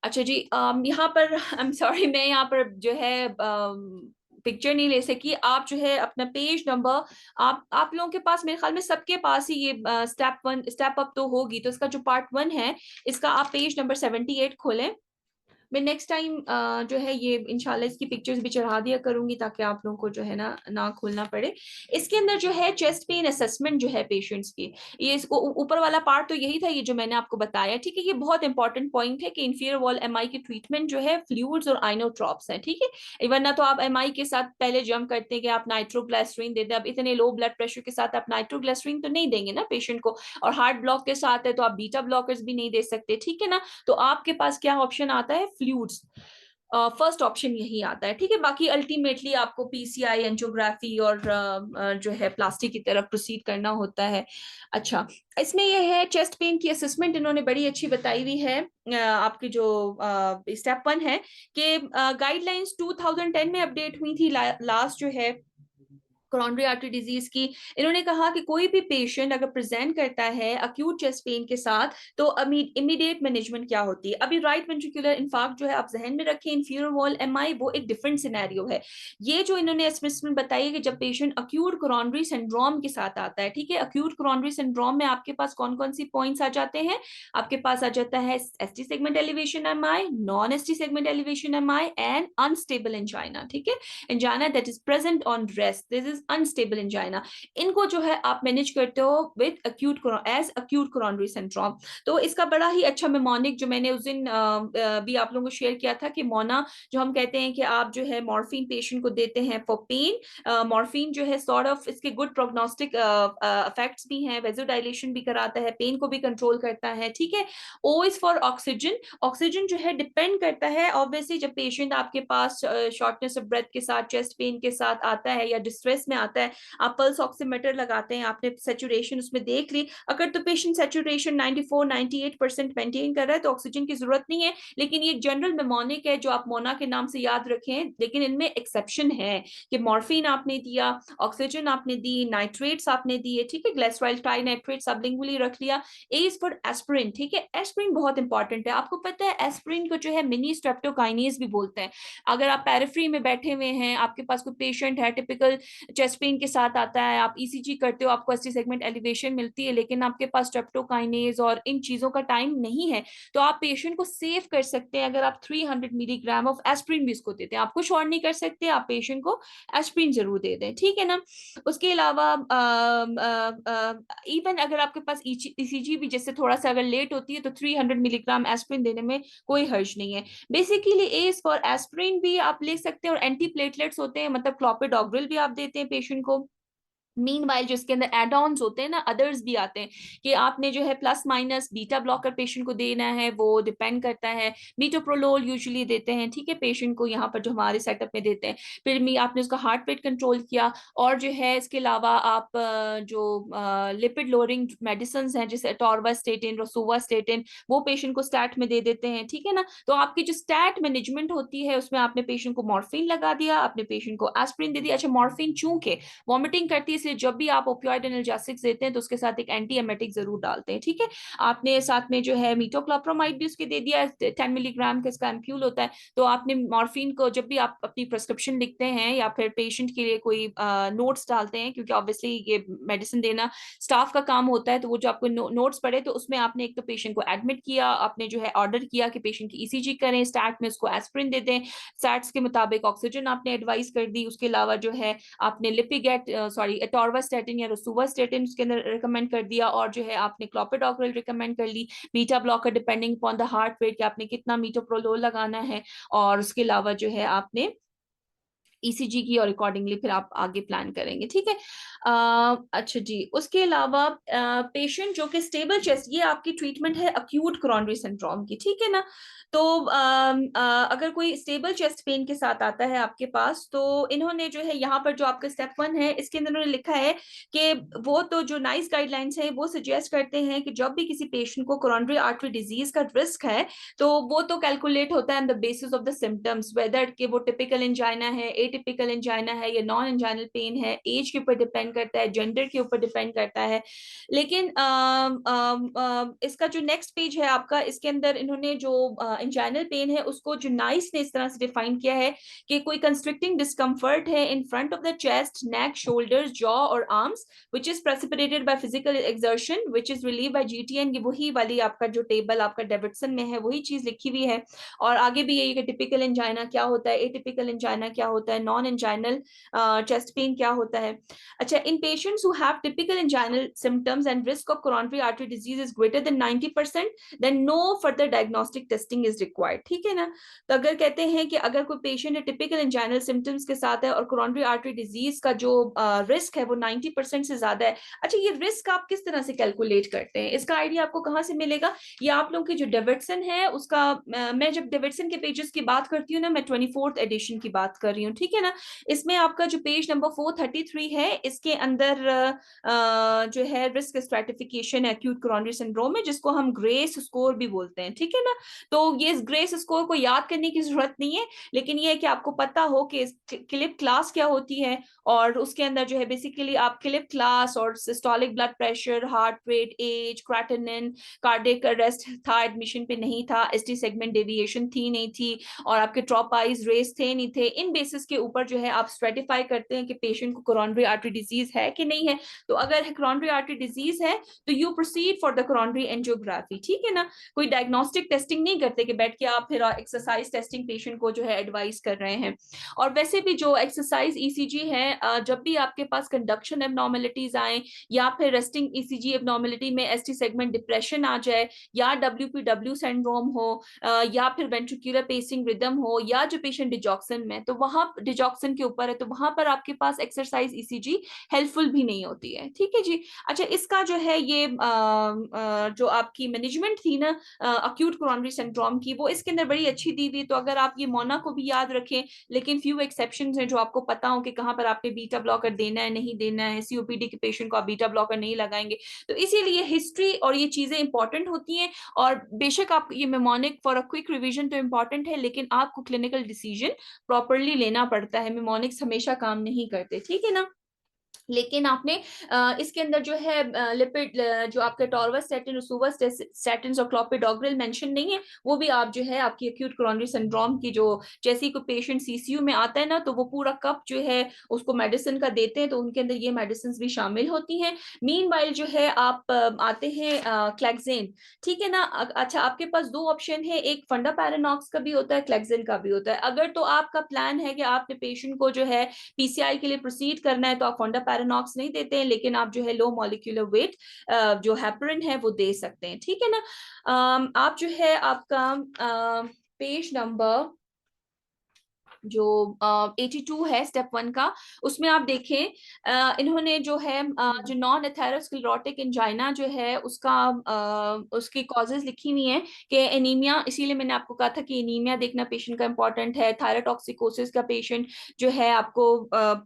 अच्छा जी, यहाँ पर आई एम सॉरी, मैं यहाँ पर जो है पिक्चर नहीं ले सकी. आप जो है अपना पेज नंबर, आप लोगों के पास, मेरे ख्याल में सबके पास ही ये स्टेप अप तो होगी, तो इसका जो पार्ट 1 है इसका आप पेज नंबर 78 खोलें. मैं नेक्स्ट टाइम जो है ये इंशाल्लाह इसकी पिक्चर्स भी चढ़ा दिया करूंगी ताकि आप लोगों को जो है ना खोलना पड़े. इसके अंदर जो है चेस्ट पेन असेसमेंट जो है पेशेंट्स की, ये इसको ऊपर वाला पार्ट तो यही था, ये जो मैंने आपको बताया. ठीक है, ये बहुत इंपॉर्टेंट पॉइंट है कि इंफीरियर वॉल एमआई की ट्रीटमेंट जो है फ्लूइड्स और आइनोट्रॉप्स है. ठीक है, वरना तो आप एमआई के साथ पहले जंप करते हैं कि आप नाइट्रोग्लिसरीन दे दें. अब इतने लो ब्लड प्रेशर के साथ आप नाइट्रोग्लिसरीन तो नहीं देंगे ना पेशेंट को, और हार्ट ब्लॉक के साथ है तो आप बीटा ब्लॉकर्स भी नहीं दे सकते. ठीक है ना, तो आपके पास क्या ऑप्शन आता है, फ्लूइड्स. फर्स्ट ऑप्शन यही आता है. ठीक है, बाकी अल्टीमेटली आपको पीसीआई, एंजियोग्राफी और जो है प्लास्टिक की तरफ प्रोसीड करना होता है. अच्छा, इसमें यह है चेस्ट पेन की असेसमेंट इन्होंने बड़ी अच्छी बताई हुई है. आपकी जो स्टेप 1 है कि गाइडलाइंस 2010 में अपडेट हुई थी लास्ट जो है कोरोनरी आर्टरी डिजीज की. इन्होंने कहा कि कोई भी पेशेंट अगर प्रेजेंट करता है अक्यूट चेस्ट पेन के साथ तो इमीडिएट मैनेजमेंट क्या होती है. अभी राइट वेंट्रिकुलर इन्फार्क्ट जो है आप जहन में रखें, इंफीरियर वॉल एमआई वो एक डिफरेंट सिनेरियो है. ये जो इन्होंने असेसमेंट बताई है कि जब पेशेंट अक्यूट कोरोनरी सिंड्रोम के साथ आता है. ठीक है, अक्यूट कोरोनरी सिंड्रोम में आपके पास कौन कौन सी पॉइंट्स आ जाते हैं, आपके पास आ जाता है ST segment elevation MI, non ST segment elevation MI and unstable angina. ठीक है, angina that is present on rest, this is unstable angina. इनको जो है आप मैनेज करते हो विद अक्यूट कोरोनरी सिंड्रोम. तो इसका बड़ा ही अच्छा मेमोनिक जो मैंने उस दिन भी आप लोगों को शेयर किया था कि मोना जो हम कहते हैं कि आप जो है मॉर्फिन पेशेंट को देते हैं फॉर पेन. मॉर्फिन जो है सॉर्ट ऑफ इसके गुड प्रोग्नोस्टिक इफेक्ट्स भी हैं, वेजोडाइलेशन भी कराता है, पेन को भी कंट्रोल करता है. ठीक है, O is for oxygen. Oxygen जो है डिपेंड करता है ऑब्वियसली, जब पेशेंट आपके पास शॉर्टनेस ऑफ ब्रेथ के साथ, चेस्ट पेन के साथ आता है या डिस्ट्रेस में आता है, आप पल्स ऑक्सीमीटर लगाते हैं, आपने सैचुरेशन उसमें देख ली, अगर तो पेशेंट सैचुरेशन 94-98% मेंटेन कर रहा है तो ऑक्सीजन की जरूरत नहीं है. लेकिन ये जनरल मेमोनिक है जो आप मोना के नाम से याद रखें, लेकिन इनमें एक्सेप्शन है कि मॉर्फिन आपने दिया, ऑक्सीजन आपने दी, नाइट्रेट्स आपने दिए. ठीक है, ग्लिसरॉल ट्राइनाइट्रेट सबलिंगुअली रख लिया. ए इज फॉर एस्पिरिन. ठीक है, एस्पिरिन बहुत इंपॉर्टेंट है. आपको पता है एस्पिरिन को जो है मिनी स्ट्रेप्टोकाइनेज भी बोलते हैं. अगर आप पेरिफेरी में बैठे हुए हैं, आपके पास कोई पेशेंट है टिपिकल चेस्ट पेन के साथ आता है, आप ईसीजी करते हो, आपको एसटी सेगमेंट एलिवेशन मिलती है, लेकिन आपके पास स्ट्रेप्टोकाइनेज और इन चीजों का टाइम नहीं है, तो आप पेशेंट को सेव कर सकते हैं अगर आप 300 मिलीग्राम ऑफ एस्पिरिन भी इसको देते हैं. आप कुछ और नहीं कर सकते, आप पेशेंट को एस्पिरिन जरूर दे दें. ठीक है ना, उसके अलावा इवन अगर आपके पास ईसीजी भी जैसे थोड़ा सा अगर लेट होती है तो 300 मिलीग्राम एस्पिरिन देने में कोई हर्ज नहीं है. Basically A is for aspirin भी आप ले सकते हैं, और एंटी प्लेटलेट्स होते हैं, मतलब क्लोपिडोग्रिल भी आप देते हैं पेशेंट को. मीनवाइल जो इसके अंदर एड ऑन्स होते हैं ना, अदर्स भी आते हैं कि आपने जो है plus minus beta blocker patient को देना है, वो डिपेंड करता है। मीटोप्रोलोल यूजुअली देते हैं, ठीक है, पेशेंट को यहाँ पर जो हमारे सेटअप में देते हैं। फिर भी आपने उसका हार्ट रेट कंट्रोल किया, और जो है इसके अलावा आप जो लिपिड लोअरिंग मेडिसिन हैं जैसे अटोर्वास्टेटिन, रोसुवास्टेटिन, वो पेशेंट को स्टैट में दे देते हैं, ठीक है ना। तो आपकी जो स्टैट मैनेजमेंट होती है उसमें आपने पेशेंट को मॉर्फिन लगा दिया, आपने पेशेंट को एस्प्रिन दे दिया। अच्छा, मॉर्फिन चूंकि वॉमिटिंग करती है, इसलिए जब भी आप ओपियोइड एनाल्जेसिक्स देते हैं तो उसके साथ एक एंटी एमेटिक जरूर डालते हैं, ठीक है। आपने साथ में जो है मीटोक्लोप्रोमाइड भी उसके दे दिया, 10 मिलीग्राम का इसका एम्प्यूल होता है। तो आपने मॉर्फिन को जब भी आप अपनी प्रिस्क्रिप्शन लिखते हैं या फिर पेशेंट के लिए कोई नोट्स डालते हैं, क्योंकि ऑब्वियसली ये मेडिसिन देना स्टाफ का काम होता है, तो वो जो आपको नोट्स पढ़े तो उसमें आपने एक तो पेशेंट को एडमिट किया, आपने जो है ऑर्डर किया कि पेशेंट की ईसीजी करें, स्टैट में उसको एस्प्रिन दे दें, स्टैट्स के मुताबिक ऑक्सीजन आपने एडवाइस कर दी। उसके अलावा जो है आपने लिपिगेट सॉरी एटोर्वास्टेटिन या रोसुवास्टेटिन उसके अंदर रिकमेंड कर दिया, और जो है आपने क्लोपिडोग्रेल रिकमेंड कर ली, beta blocker depending upon the heart rate कि आपने कितना मीटोप्रोलोल लगाना है, और उसके अलावा जो है आपने ईसीजी की, और अकॉर्डिंगली फिर आप आगे प्लान करेंगे, ठीक है। अच्छा जी, उसके अलावा पेशेंट जो कि स्टेबल चेस्ट, ये आपकी ट्रीटमेंट है अक्यूट कोरोनरी सिंड्रोम की, ठीक है ना। तो अगर कोई स्टेबल चेस्ट पेन के साथ आता है आपके पास, तो इन्होंने जो है यहाँ पर जो आपका स्टेप 1 है इसके अंदर उन्होंने लिखा है कि वो तो जो नाइस गाइडलाइंस है वो सजेस्ट करते हैं कि जब भी किसी पेशेंट को कोरोनरी आर्टरी डिजीज का रिस्क है, तो वो तो कैलकुलेट होता है on the basis of the symptoms, whether कि वो टिपिकल एंजाइना है, एटिपिकल एंजाइना है, या नॉन एंजाइनल पेन है, एज के ऊपर डिपेंड करता है, जेंडर के ऊपर डिपेंड करता है। लेकिन इसका जो नेक्स्ट पेज है आपका, इसके अंदर इन्होंने जो एंजाइनल पेन है उसको जो नाइस ने इस तरह से डिफाइन किया है कि कोई कंस्ट्रिक्टिंग डिस्कम्फर्ट है in front of the chest, neck, shoulders, jaw और arms which is precipitated by physical exertion which is relieved by GTN। ये वही वाली आपका जो टेबल आपका डेविडसन में है वही चीज लिखी हुई है। और आगे भी यही कि टिपिकल एंजाइना क्या होता है, एटिपिकल एंजाइना क्या होता है, नॉन एंजाइनल चेस्ट पेन क्या होता है। अच्छा, in patients who have typical anginal symptoms and risk of coronary artery disease is greater than 90%, then no further diagnostic testing is required, ठीक है ना। तो अगर कहते हैं कि अगर कोई पेशेंट टिपिकल एंजाइनल सिम्टम्स के साथ है और कोरोनरी आर्टरी डिजीज का जो रिस्क है वो 90% से ज्यादा है। अच्छा, ये रिस्क आप किस तरह से कैलकुलेट करते हैं, इसका आइडिया आपको कहाँ से मिलेगा? ये आप लोगों की जो डेविडसन है उसका, मैं जब डेविडसन के पेजेस की बात करती हूँ ना, मैं 24th एडिशन की बात कर रही हूँ, ठीक है ना। इसमें आपका जो पेज नंबर 433 है, इसके अंदर जो है रिस्क स्ट्रेटिफिकेशन है एक्यूट कोरोनरी सिंड्रोम में, जिसको हम ग्रेस स्कोर भी बोलते हैं, ठीक है ना। तो ये ग्रेस स्कोर को याद करने की जरूरत नहीं है, लेकिन ये है कि आपको पता हो कि क्लिप क्लास क्या होती है, और उसके अंदर जो है बेसिकली आप क्लिप क्लास और systolic blood pressure, heart rate, age, creatinine, cardiac arrest था, एडमिशन पे नहीं था, एसटी सेगमेंट डेविएशन थी नहीं थी, और आपके ट्रोपाइज रेस थे नहीं थे, इन बेसिस के ऊपर जो है आप स्ट्रेटिफाई करते हैं कि पेशेंट को कोरोनरी आर्टरी डिजीज है कि नहीं है। तो अगर कोरोनरी आर्टरी डिजीज है तो you proceed for the coronary angiography, ठीक है ना। कोई डायग्नोस्टिक टेस्टिंग नहीं करते कि बैठ के आप फिर एक्सरसाइज टेस्टिंग पेशेंट को जो है एडवाइस कर रहे हैं। और वैसे भी जो एक्सरसाइज ईसीजी है, जब भी आपके पास कंडक्शन एबनॉर्मेलिटीज आए, या फिर रेस्टिंग ईसीजी एबनॉर्मेलिटी में एसटी सेगमेंट डिप्रेशन आ जाए, या डब्ल्यूपीडब्ल्यू सिंड्रोम हो, या फिर वेंट्रिकुलर पेसिंग रिदम हो, या जो पेशेंट डिजॉक्सन में, तो वहां डिजॉक्सन के ऊपर है, तो वहां पर आपके पास एक्सरसाइज ईसीजी हेल्पफुल भी नहीं होती है, ठीक है जी। अच्छा, इसका जो है ये जो आपकी मैनेजमेंट थी ना अक्यूट कोरोनरी सिंड्रोम की, वो इसके अंदर बड़ी अच्छी दी हुई। तो अगर आप ये मोना को भी याद रखें, लेकिन फ्यू एक्सेप्शंस हैं जो आपको पता हो कि कहाँ पर आपने बीटा ब्लॉकर देना है नहीं देना है, सीओपीडी के पेशेंट को आप बीटा ब्लॉकर नहीं लगाएंगे, तो इसीलिए हिस्ट्री और ये चीजें इंपॉर्टेंट होती हैं। और बेशक आप ये mnemonic for a quick revision तो इंपॉर्टेंट है, लेकिन आपको क्लिनिकल डिसीजन प्रॉपरली लेना पड़ता है, मेमोनिक्स हमेशा काम नहीं करते, ठीक है ना। लेकिन आपने इसके अंदर जो है लिपिड जो आपके टॉर्वास्टैटिन, रोसुवास्टैटिन और क्लोपिडोग्रेल मेंशन नहीं है, वो भी आप जो है आपकी एक्यूट कोरोनरी सिंड्रोम की जो जैसे ही कोई पेशेंट सीसीयू में आता है ना, तो वो पूरा कप जो है उसको मेडिसिन का देते हैं, तो उनके अंदर ये मेडिसिन भी शामिल होती हैं। मीनवाइल जो है आप आते हैं क्लेक्सेन, ठीक है ना। अच्छा, आपके पास दो ऑप्शन है, एक फंडापैरानॉक्स का भी होता है, क्लेक्सेन का भी होता है। अगर तो आपका प्लान है कि आपने पेशेंट को जो है पीसीआई के लिए प्रोसीड करना है, तो आप फंडापैरानॉक्स नहीं देते हैं, लेकिन आप जो है लो मॉलिक्यूलर वेट जो हेपरिन है वो दे सकते हैं, ठीक है ना। आप जो है आपका पेज नंबर जो 82 है स्टेप 1 का, उसमें आप देखें इन्होंने जो है जो नॉन एथेरोस्क्लेरोटिक एंजाइना जो है उसका उसकी कॉजेज लिखी हुई हैं कि एनीमिया, इसीलिए मैंने आपको कहा था कि एनीमिया देखना पेशेंट का इंपॉर्टेंट है। थायरोटॉक्सिकोसिस का पेशेंट जो है आपको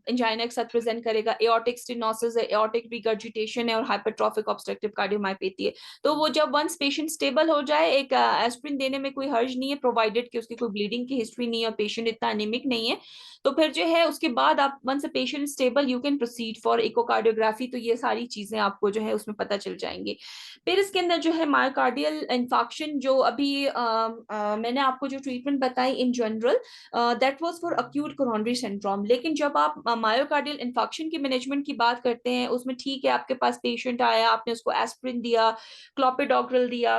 एंजाइना के साथ प्रेजेंट करेगा। एओर्टिक स्टेनोसिस है, एओर्टिक रिगर्जिटेशन है और हाइपरट्रॉफिक ऑब्स्ट्रक्टिव कार्डियोमायोपैथी है। तो वो जब वंस पेशेंट स्टेबल हो जाए, एक एस्पिरिन देने में कोई हर्ज नहीं है, प्रोवाइडेड कि उसकी कोई ब्लीडिंग की हिस्ट्री नहीं है और पेशेंट इतना एनीमिक नहीं है। तो फिर जो है उसके बाद आप once a patient stable you can proceed for echocardiography. तो ये सारी चीजें आपको जो है उसमें पता चल जाएंगी। फिर इसके अंदर जो है मायोकार्डियल इन्फाक्शन, जो अभी मैंने आपको जो ट्रीटमेंट बताई in general that was for acute coronary syndrome. लेकिन जब आप मायोकार्डियल इन्फाक्शन की मैनेजमेंट की बात करते हैं, उसमें ठीक है आपके पास पेशेंट आया, आपने उसको एस्पिरिन दिया, क्लोपिडोग्रेल दिया,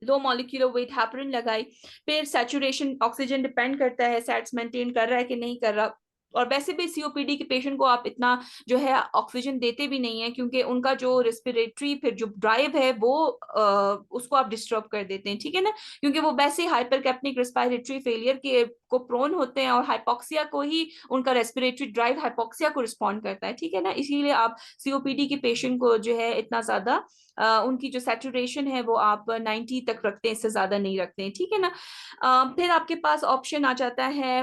लो मॉलिक्यूलर वेट हेपरिन लगाई, फिर सैचुरेशन ऑक्सीजन डिपेंड करता है सैट्स मेंटेन कर रहा है कि नहीं कर रहा। और वैसे भी सीओपीडी के पेशेंट को आप इतना जो है ऑक्सीजन देते भी नहीं है, क्योंकि उनका जो रेस्पिरेटरी फिर जो ड्राइव है वो उसको आप डिस्टर्ब कर देते हैं, ठीक है ना, क्योंकि वो वैसे ही हाइपरकैप्निक रेस्पिरेटरी फेलियर के को प्रोन होते हैं और हाइपोक्सिया को ही उनका रेस्पिरेटरी ड्राइव हाइपोक्सिया को रिस्पॉन्ड करता है, ठीक है ना। इसीलिए आप सीओपीडी के पेशेंट को जो है इतना ज्यादा उनकी जो सैचुरेशन है वो आप 90 तक रखते हैं, इससे ज्यादा नहीं रखते हैं, ठीक है ना। फिर आपके पास ऑप्शन आ जाता है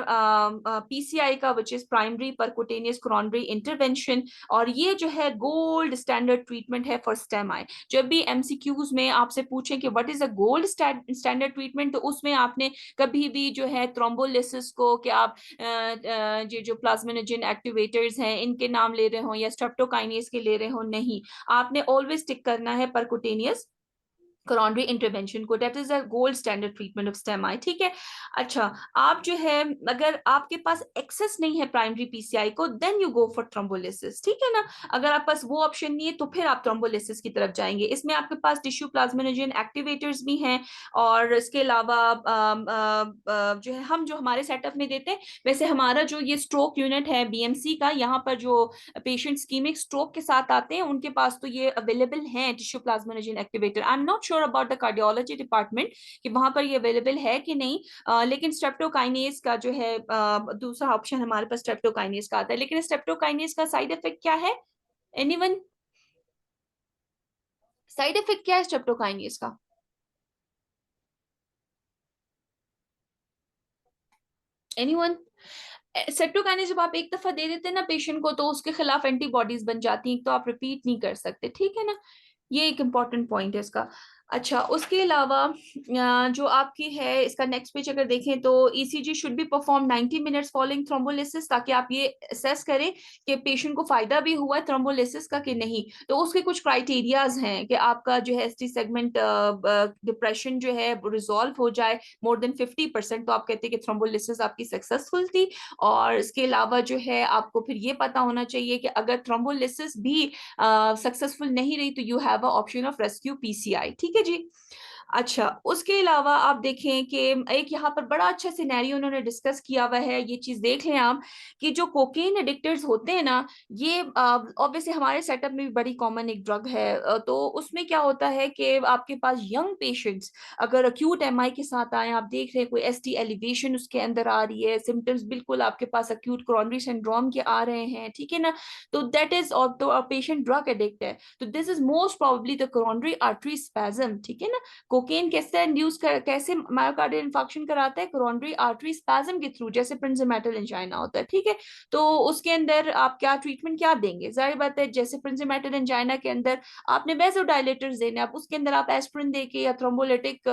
पीसीआई का, which is primary percutaneous coronary intervention. और ये जो है गोल्ड स्टैंडर्ड ट्रीटमेंट है फॉर स्टेम आई। जब भी एमसीक्यूज में आपसे पूछें कि what is a gold standard treatment, तो उसमें आपने कभी भी जो है थ्रोम्बोलिसिस को, कि आप ये जो प्लाज्मिनोजेन एक्टिवेटर्स हैं इनके नाम ले रहे हो या स्ट्रेप्टोकाइनेज के ले रहे हो, नहीं, आपने ऑलवेज टिक करना है परकुटेनियस कोरोनरी इंटरवेंशन को। That is a gold standard treatment of STEMI, ठीक है। अच्छा, आप जो है अगर आपके पास एक्सेस नहीं है प्राइमरी पीसीआई को, then you go for thrombolysis, ठीक है ना। अगर आपके पास वो ऑप्शन नहीं है तो फिर आप थ्रोम्बोलिसिस की तरफ जाएंगे। इसमें आपके पास टिश्यू प्लाज्मिनोजेन एक्टिवेटर्स भी हैं, और इसके अलावा जो है हम जो हमारे सेटअप में देते हैं, वैसे हमारा जो ये स्ट्रोक यूनिट है बीएमसी का, यहाँ पर जो पेशेंट स्कीमिक स्ट्रोक के साथ आते हैं उनके पास तो ये अवेलेबल है tissue plasminogen activator. I am not sure about the cardiology department कि वहां पर ये अवेलेबल है कि नहीं, लेकिन स्ट्रेप्टोकाइनेज का जो है दूसरा ऑप्शन हमारे पास स्ट्रेप्टोकाइनेज का आता है। लेकिन स्ट्रेप्टोकाइनेज का साइड इफेक्ट क्या है, एनीवन? साइड इफेक्ट क्या है स्ट्रेप्टोकाइनेज का? एनीवन? सेप्टोकाइनेज जब आप एक दफा दे देते हैं ना पेशेंट को, तो उसके खिलाफ एंटीबॉडीज बन जाती हैं, तो आप रिपीट नहीं कर सकते, ठीक है ना। ये एक इंपॉर्टेंट पॉइंट है इसका। अच्छा, उसके अलावा जो आपकी है इसका नेक्स्ट पेज अगर देखें तो ECG should be perform 90 minutes following thrombolysis, ताकि आप ये असेस करें कि पेशेंट को फायदा भी हुआ है थ्रोम्बोलिसिस का कि नहीं। तो उसके कुछ क्राइटेरियाज हैं कि आपका जो है एसटी सेगमेंट डिप्रेशन जो है रिजॉल्व हो जाए मोर देन 50%, तो आप कहते हैं कि थ्रोम्बोलिसिस आपकी सक्सेसफुल थी। और इसके अलावा जो है आपको फिर ये पता होना चाहिए कि अगर थ्रोम्बोलिसिस भी सक्सेसफुल नहीं रही तो you have a option of rescue PCI, ठीक है जी। अच्छा, उसके अलावा आप देखें कि एक यहाँ पर बड़ा अच्छा सिनेरियो उन्होंने डिस्कस किया हुआ है, ये चीज देख लें आप, कि जो कोकेन एडिक्टर्स होते हैं ना, ये ऑब्वियसली हमारे सेटअप में भी बड़ी कॉमन एक ड्रग है। तो उसमें क्या होता है कि आपके पास यंग पेशेंट्स अगर अक्यूट एमआई के साथ आए, आप देख रहे हैं कोई एसटी एलिवेशन उसके अंदर आ रही है, सिम्टम्स बिल्कुल आपके पास अक्यूट कोरोनरी सिंड्रोम के आ रहे हैं, ठीक है ना, तो दैट इज, और तो पेशेंट ड्रग एडिक्ट है, तो this is most probably the coronary artery spasm, ठीक है ना। कोकेन कैसे इंड्यूस कैसे मायोकार्डियल इंफाक्शन कराता है, कोरोनरी आर्टरी स्पैज्म के थ्रू, जैसे प्रिंजिमेटल एंजाइना होता है, ठीक है। तो उसके अंदर आप क्या ट्रीटमेंट क्या देंगे, जाहिर बात है जैसे प्रिंजिमेटल एंजाइना के अंदर आपने वेसोडाइलेटर्स देने, आप उसके अंदर आप एस्पिरिन देके या थ्रोम्बोलिटिक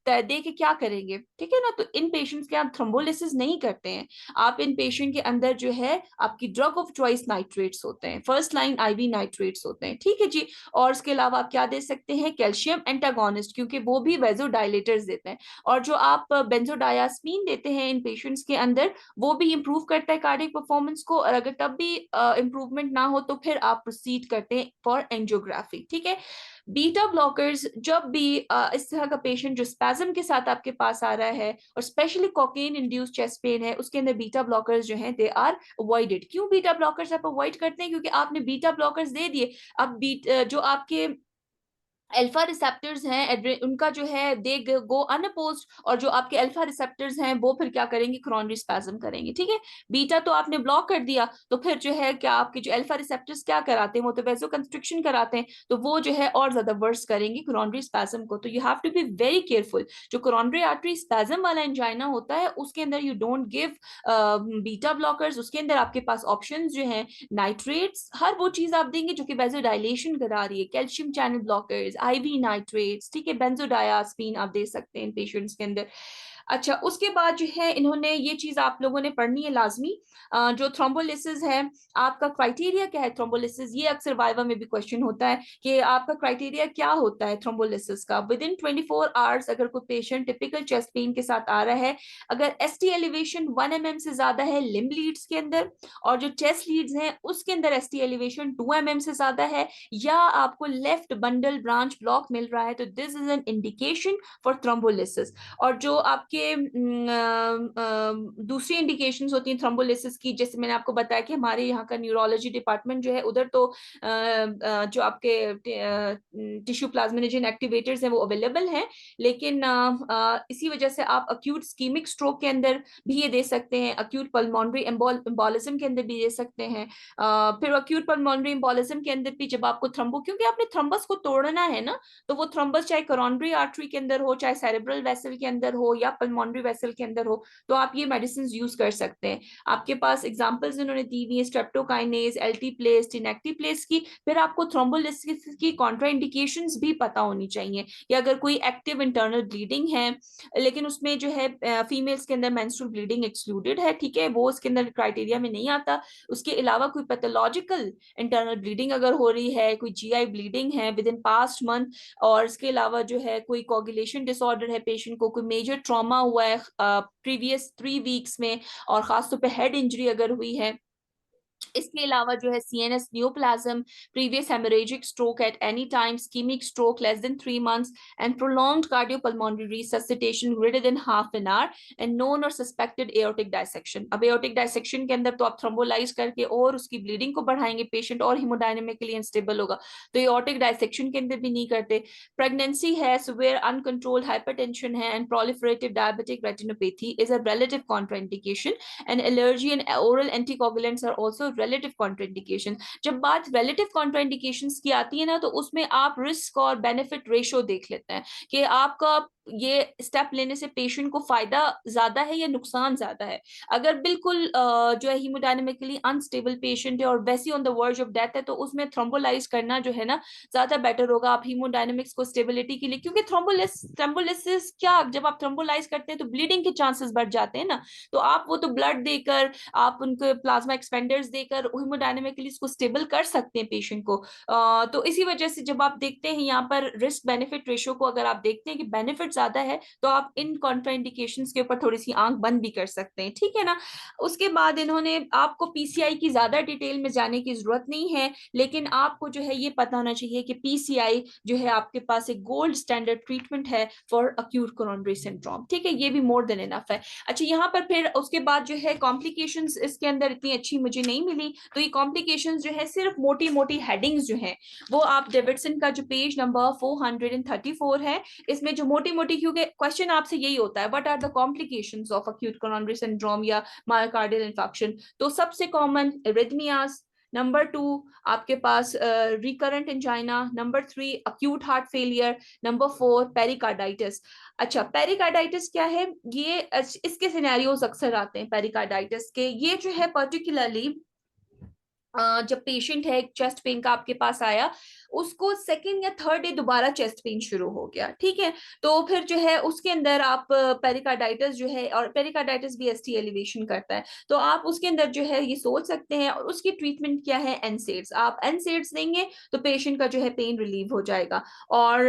दे के क्या करेंगे, ठीक है ना। तो इन पेशेंट्स के आप थ्रोम्बोलिसिस नहीं करते हैं, आप इन पेशेंट के अंदर जो है आपकी ड्रग ऑफ चॉइस नाइट्रेट्स होते हैं, फर्स्ट लाइन आईवी नाइट्रेट्स होते हैं, ठीक है जी। और इसके अलावा आप क्या दे सकते हैं, कैल्शियम एंटागोनिस्ट, क्योंकि वो भी वेसोडाइलेटर्स देते हैं। और जो आप बेंजोडायास्मीन देते हैं इन पेशेंट्स के अंदर, वो भी इंप्रूव करता है कार्डियक परफॉर्मेंस को। और अगर तब भी इंप्रूवमेंट ना हो तो फिर आप प्रोसीड करते हैं फॉर एंजियोग्राफी, ठीक है। बीटा ब्लॉकर्स, जब भी इस तरह का पेशेंट जो स्पैज्म के साथ आपके पास आ रहा है और specially cocaine induced chest pain है, उसके अंदर बीटा ब्लॉकर्स जो हैं दे आर अवॉइडेड। क्यों बीटा ब्लॉकर्स आप अवॉइड करते हैं, क्योंकि आपने बीटा ब्लॉकर्स दे दिए, अब जो आपके अल्फा रिसेप्टर्स हैं उनका जो है दे गो अनअपोज्ड, और जो आपके अल्फा रिसेप्टर्स हैं वो फिर क्या करेंगे, कोरोनरी स्पैज्म करेंगे। ठीक है, बीटा तो आपने ब्लॉक कर दिया, तो फिर जो है क्या आपके जो अल्फा रिसेप्टर्स क्या कराते हैं, वो तो वेसो कंस्ट्रिक्शन कराते हैं, तो वो जो है और ज्यादा वर्स करेंगे कोरोनरी स्पैज्म को। तो you have to be very careful. जो कोरोनरी आर्टरी स्पैज्म वाला एंजाइना होता है उसके अंदर you don't give beta blockers, उसके अंदर आपके पास ऑप्शंस जो हैं नाइट्रेट्स, हर वो चीज आप देंगे जो कि वेसोडाइलेशन करा रही है, calcium channel blockers, IV nitrates, ठीक है, बेंजोडायास्पिन आप दे सकते हैं इन पेशेंट्स के अंदर। अच्छा, उसके बाद जो है इन्होंने ये चीज आप लोगों ने पढ़नी है लाजमी, जो थ्रोम्बोलिसिस है, आपका क्राइटेरिया क्या है थ्रोम्बोलिसिस, ये अक्सर वाइवा में भी क्वेश्चन होता है कि आपका क्राइटेरिया क्या होता है थ्रोम्बोलिसिस का। विद इन 24 आवर्स अगर कोई पेशेंट टिपिकल चेस्ट पेन के साथ आ रहा है, अगर एसटी एलिवेशन 1 mm से ज्यादा है लिम्ब लीड्स के अंदर, और जो चेस्ट लीड्स हैं उसके अंदर एसटी एलिवेशन 2 mm से ज्यादा है, या आपको लेफ्ट बंडल ब्रांच ब्लॉक मिल रहा है, तो this is an indication for thrombolysis. और जो आपके दूसरी इंडिकेशंस होती हैं थ्रोम्बोलिसिस की, जैसे मैंने आपको बताया कि हमारे यहाँ का न्यूरोलॉजी डिपार्टमेंट जो है उधर तो जो आपके टिश्यू प्लाज्मिनोजेन एक्टिवेटर्स हैं वो अवेलेबल हैं, लेकिन इसी वजह से आप अक्यूट स्कीमिक स्ट्रोक के अंदर भी ये दे सकते हैं, अक्यूट पल्मोनरी एम्बोलिज्म के अंदर भी दे सकते हैं। फिर अक्यूट पल्मोनरी एम्बोलिज्म के अंदर भी जब आपको थ्रम्बो, क्योंकि आपने थ्रम्बस को तोड़ना है ना, तो वो थ्रम्बस चाहे कोरोनरी आर्टरी के अंदर हो, चाहे सेरेब्रल वेसल के अंदर हो, या पल्मोनरी वेसल के अंदर हो, तो आप ये मेडिसिन यूज कर सकते हैं। आपके पास एग्जांपल्स इन्होंने दी हुई है स्ट्रेप्टोकाइनेज, एल्टीप्लेस, टिनेक्टिप्लेस की। फिर आपको थ्रोम्बोलिसिस की कॉन्ट्राइंडिकेशंस भी पता होनी चाहिए कि अगर कोई एक्टिव इंटरनल ब्लीडिंग है, लेकिन उसमें जो है फीमेल्स के अंदर मेंस्ट्रुअल ब्लीडिंग एक्सक्लूडेड है, ठीक है, वो उसके अंदर क्राइटेरिया में नहीं आता। उसके अलावा कोई पैथोलॉजिकल इंटरनल ब्लीडिंग अगर हो रही है, कोई जीआई ब्लीडिंग है विद इन पास्ट मंथ, और इसके अलावा जो है कोई कोगुलेशन डिसऑर्डर है पेशेंट को, कोई मेजर ट्रॉमा हुआ है प्रीवियस 3 वीक्स में, और खासतौर पे हेड इंजरी अगर हुई है, इसके अलावा जो है CNS neoplasm, previous haemorrhagic stroke at any time, ischemic stroke less than 3 months, and prolonged cardiopulmonary resuscitation greater than half an hour, and known और सस्पेक्टेड एओर्टिक डायसेक्शन। अब एओर्टिक डायसेक्शन के अंदर तो आप थ्रोम्बोलाइज करके और उसकी ब्लीडिंग को बढ़ाएंगे, पेशेंट और हिमोडायनेमिकली अनस्टेबल होगा, तो एओर्टिक डायसेक्शन के अंदर भी नहीं करते। प्रेगनेंसी है, सिवियर अनकंट्रोल्ड हाइपरटेंशन है, and proliferative diabetic retinopathy is a relative contraindication, and allergy and oral anticoagulants are also relative contraindication. जब बात रिलेटिव कॉन्ट्राइंडिकेशंस की आती है ना, तो उसमें आप रिस्क और बेनिफिट रेशो देख लेते हैं कि आपका ये स्टेप लेने से पेशेंट को फायदा ज्यादा है या नुकसान ज्यादा है। अगर बिल्कुल जो है हीमोडायनेमिकली अनस्टेबल पेशेंट है और वैसे on the verge of death है, तो उसमें थ्रोम्बोलाइज करना जो है ना ज्यादा बेटर होगा आप हीमोडायनेमिक्स को स्टेबिलिटी के लिए, क्योंकि थ्रोम्बोलिसिस क्या, जब आप थ्रोम्बोलाइज करते हैं तो ब्लीडिंग के चांसेस बढ़ जाते हैं ना, तो आप वो तो ब्लड देकर, आप उनको प्लाज्मा एक्सपेंडर्स देकर हीमोडायनेमिकली इसको स्टेबल कर सकते हैं पेशेंट को। तो इसी वजह से जब आप देखते हैं यहाँ पर रिस्क बेनिफिट रेशियो को, अगर आप देखते हैं कि बेनिफिट ज्यादा है, तो आप इन कॉन्ट्राइंडिकेशंस के ऊपर थोड़ी सी आंख बंद भी कर सकते हैं, ठीक है ना। उसके बाद इन्होंने आपको पीसीआई की ज्यादा डिटेल में जाने की जरूरत नहीं है, लेकिन आपको जो है ये पता होना चाहिए कि पीसीआई जो है आपके पास एक गोल्ड स्टैंडर्ड ट्रीटमेंट है फॉर अक्यूट कोरोनरी सिंड्रोम, ठीक है, ये भी मोर देन इनफ है। अच्छा, यहाँ पर फिर उसके बाद जो है कॉम्प्लिकेशंस इसके अंदर इतनी अच्छी मुझे नहीं मिली, तो ये कॉम्प्लिकेशंस जो है सिर्फ मोटी मोटी हेडिंग्स जो है वो आप डेविडसन का जो पेज नंबर 434 है, इसमें जो मोटी मोटी, क्योंकि क्वेश्चन आपसे यही होता है what are the complications of acute coronary syndrome या मायोकार्डियल इन्फेक्शन, तो सबसे कॉमन एरिथमियास, नंबर 2 आपके पास recurrent angina, number 3 acute heart failure, number 4 pericarditis. अच्छा, पेरिकार्डाइटिस क्या है, ये इसके सिनेरियोज अक्सर आते हैं पेरिकार्डाइटिस के, ये जो है पर्टिकुलरली जब पेशेंट है चेस्ट पेन का आपके पास आया, उसको सेकेंड या थर्ड डे दोबारा चेस्ट पेन शुरू हो गया, ठीक है, तो फिर जो है उसके अंदर आप पेरिकार्डाइटिस जो है, और पेरिकार्डाइटिस भी एसटी एलिवेशन करता है, तो आप उसके अंदर जो है ये सोच सकते हैं, और उसकी ट्रीटमेंट क्या है, एनसेड्स, आप एनसेड्स देंगे तो पेशेंट का जो है पेन रिलीव हो जाएगा। और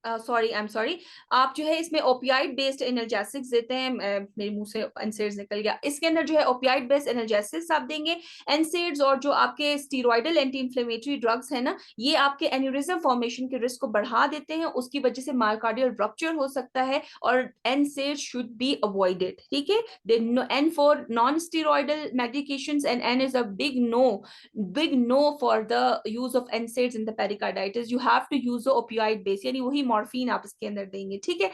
सॉरी, आई एम सॉरी, आप जो है इसमें ओपियाइड बेस्ड एनाल्जेसिक्स देते हैं, मेरे मुंह से एनसेड्स निकल गया, इसके अंदर जो है ओपियाइड बेस्ड एनाल्जेसिक्स आप देंगे। एनसेड्स और जो आपके स्टीरॉयडल एंटी इंफ्लेमेटरी ड्रग्स है ना, ये आपके एन्यूरिज्म फॉर्मेशन के रिस्क को बढ़ा देते हैं, उसकी वजह से मायोकार्डियल रप्चर हो सकता है, और एनसेड्स शुड बी अवॉइडेड, ठीक है। N for non steroidal medications, and N is a big no for the use of NSAIDs in the pericarditis. You have to use the opioid base, यानी वही morphine आप इसके अंदर देंगे, ठीक है।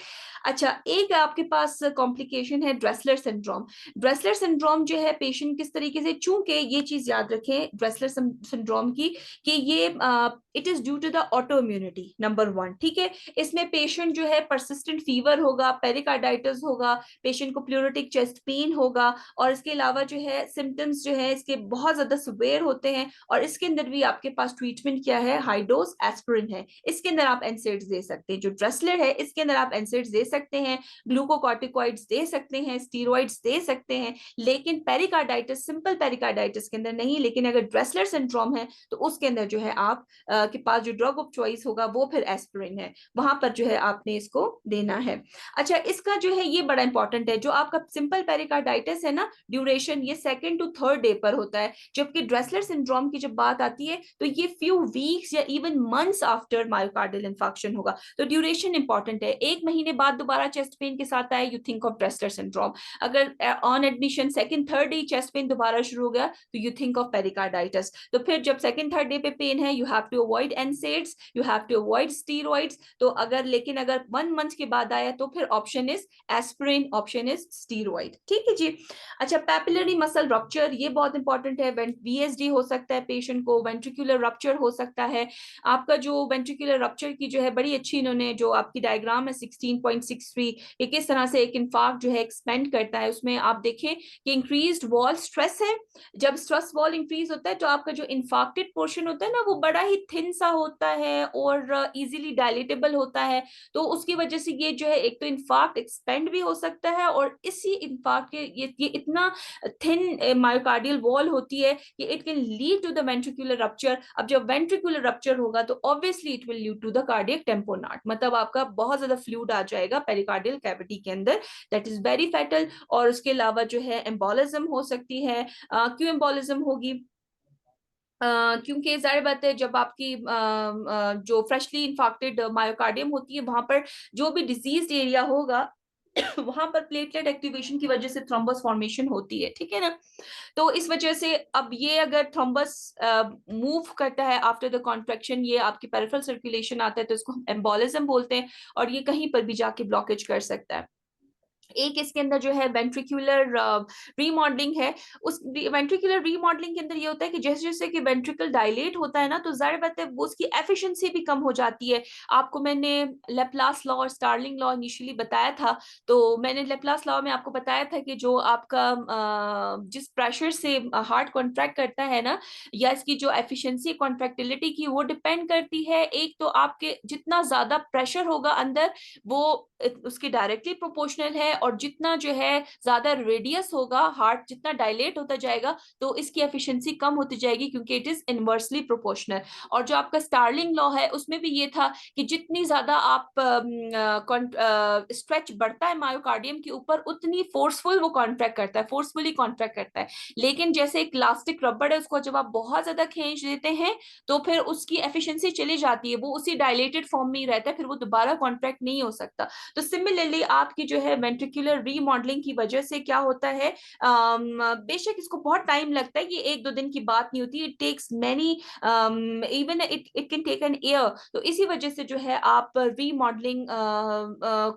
अच्छा, एक आपके पास कॉम्प्लिकेशन है ड्रेसलर सिंड्रोम। ड्रेसलर सिंड्रोम जो है पेशेंट किस तरीके से, चूंकि ये चीज याद रखें ड्रेसलर सिंड्रोम की, कि ये it is due to the auto immunity, number 1, ठीक है। इसमें पेशेंट जो है परसिस्टेंट फीवर होगा, पेरिकार्डाइटिस होगा, पेशेंट को प्लूरोटिक चेस्ट पेन होगा, और इसके अलावा जो है सिम्टम्स जो है इसके बहुत ज्यादा सिवियर होते हैं, और इसके अंदर भी आपके पास ट्रीटमेंट क्या है, हाई डोज एस्पिरिन है। इसके अंदर आप एनसेड्स दे सकते हैं। जो ड्रेसलर है इसके अंदर आप एनसेड्स दे सकते हैं, ग्लूकोकॉर्टिकॉइड्स दे सकते हैं, स्टीरॉइड्स दे सकते हैं, लेकिन पेरिकार्डाइटिस, सिंपल पेरिकार्डाइटिस के अंदर नहीं। लेकिन अगर ड्रेसलर सिंड्रोम है तो उसके अंदर जो है आप के पास जो ड्रग ऑफ चॉइस होगा वो फिर एस्पिरिन है, वहां पर जो है आपने इसको देना है। अच्छा, इसका जो है ये बड़ा इंपॉर्टेंट है, जो आपका सिंपल पेरिकार्डाइटिस है ना, ड्यूरेशन ये 2nd to 3rd डे पर होता है, जबकि ड्रेसलर सिंड्रोम की जब बात आती है तो ये फ्यू वीक्स या even months after myocardial infarction होगा। तो ड्यूरेशन इंपॉर्टेंट है। 1 महीने बाद दोबारा चेस्ट पेन के साथ आए, you think of Dressler syndrome. अगर on admission 2nd 3rd day chest pain दोबारा शुरू हो गया तो यू थिंक ऑफ पेरिकार्डाइटिस। तो फिर जब 2nd 3rd डे पे पेन है, you have to avoid NSAIDs, you have to avoid steroids. तो अगर 1 मंथ के बाद आया तो फिर option is aspirin, option is steroid, ठीक है जी। अच्छा, पैपिलरी मसल रप्चर, ये बहुत इंपॉर्टेंट है। VSD हो सकता है पेशेंट को, वेंट्रिकुलर रप्चर हो सकता है। आपका जो वेंट्रिकुलर रप्चर की जो है बड़ी अच्छी इन्होंने जो आपकी डायग्राम है 16.63, ये किस तरह से एक इन्फार्क्ट जो है एक्सपेंड करता है, उसमें आप देखें कि इंक्रीज्ड वॉल स्ट्रेस है। जब स्ट्रेस वॉल इंक्रीज होता है तो आपका जो इन्फार्क्टेड पोर्शन होता है ना, वो बड़ा ही थिन सा होता है और इजीली डायलेटेबल होता है। तो उसकी वजह से ये जो है एक तो इन्फार्क्ट एक्सपेंड भी हो सकता है, और इसी इन्फार्क्ट के ये इतना थिन मायोकार्डियल वॉल होती है कि it can lead to the ventricular rupture. अब जब वेंट्रिकुलर रप्चर होगा तो obviously it will lead to the cardiac tamponade, मतलब आपका बहुत ज्यादा फ्लूइड आ जाएगा पेरिकार्डियल कैविटी के अंदर, दैट इज वेरी फैटल। और उसके अलावा जो है एम्बोलिज्म हो सकती है। क्यों एम्बोलिज्म होगी? क्योंकि जाहिर बात है जब आपकी जो फ्रेशली इन्फाक्टेड मायोकार्डियम होती है, वहां पर जो भी डिजीज एरिया होगा वहां पर प्लेटलेट एक्टिवेशन की वजह से थ्रोम्बस फॉर्मेशन होती है, ठीक है ना। तो इस वजह से अब ये अगर थ्रोम्बस मूव करता है आफ्टर द कॉन्ट्रैक्शन, ये आपकी पेरिफेरल सर्कुलेशन आता है तो इसको हम एम्बोलिज्म बोलते हैं, और ये कहीं पर भी जाके ब्लॉकेज कर सकता है। एक इसके अंदर जो है वेंट्रिकुलर रीमॉडलिंग है। उस वेंट्रिकुलर रीमॉडलिंग के अंदर ये होता है कि जैसे जैसे कि वेंट्रिकल डायलेट होता है ना, तो जाहिर बात है वो उसकी एफिशिएंसी भी कम हो जाती है। आपको मैंने लेप्लास लॉ और स्टार्लिंग लॉ इनिशियली बताया था। तो मैंने लेप्लास लॉ में आपको बताया था कि जो आपका जिस प्रेशर से हार्ट कॉन्ट्रैक्ट करता है ना, या इसकी जो एफिशिएंसी कॉन्ट्रैक्टिलिटी की, वो डिपेंड करती है एक तो आपके जितना ज्यादा प्रेशर होगा अंदर, वो उसकी डायरेक्टली प्रोपोर्शनल है, और जितना जो है ज्यादा रेडियस होगा, हार्ट जितना डायलेट होता जाएगा तो इसकी एफिशिएंसी कम होती जाएगी, क्योंकि इट इज इनवर्सली प्रोपोर्शनल। और जो आपका स्टार्लिंग लॉ है उसमें भी ये था कि जितनी ज्यादा आप स्ट्रेच बढ़ता है मायोकार्डियम के ऊपर, उतनी फोर्सफुल वो कॉन्ट्रैक्ट करता है, फोर्सफुली कॉन्ट्रैक्ट करता है। लेकिन जैसे एक इलास्टिक रबड़ है, उसको जब आप बहुत ज्यादा खींच देते हैं तो फिर उसकी एफिशिएंसी चली जाती है, वो उसी डायलेटेड फॉर्म में ही रहता है, फिर वो दोबारा कॉन्ट्रैक्ट नहीं हो सकता। तो सिमिलरली आपकी जो है वेंट्रिकुलर रीमॉडलिंग की वजह से क्या होता है, बेशक इसको बहुत टाइम लगता है, ये 1-2 दिन की बात नहीं होती, it takes many, even it can take an year. तो इसी वजह से जो है आप रीमॉडलिंग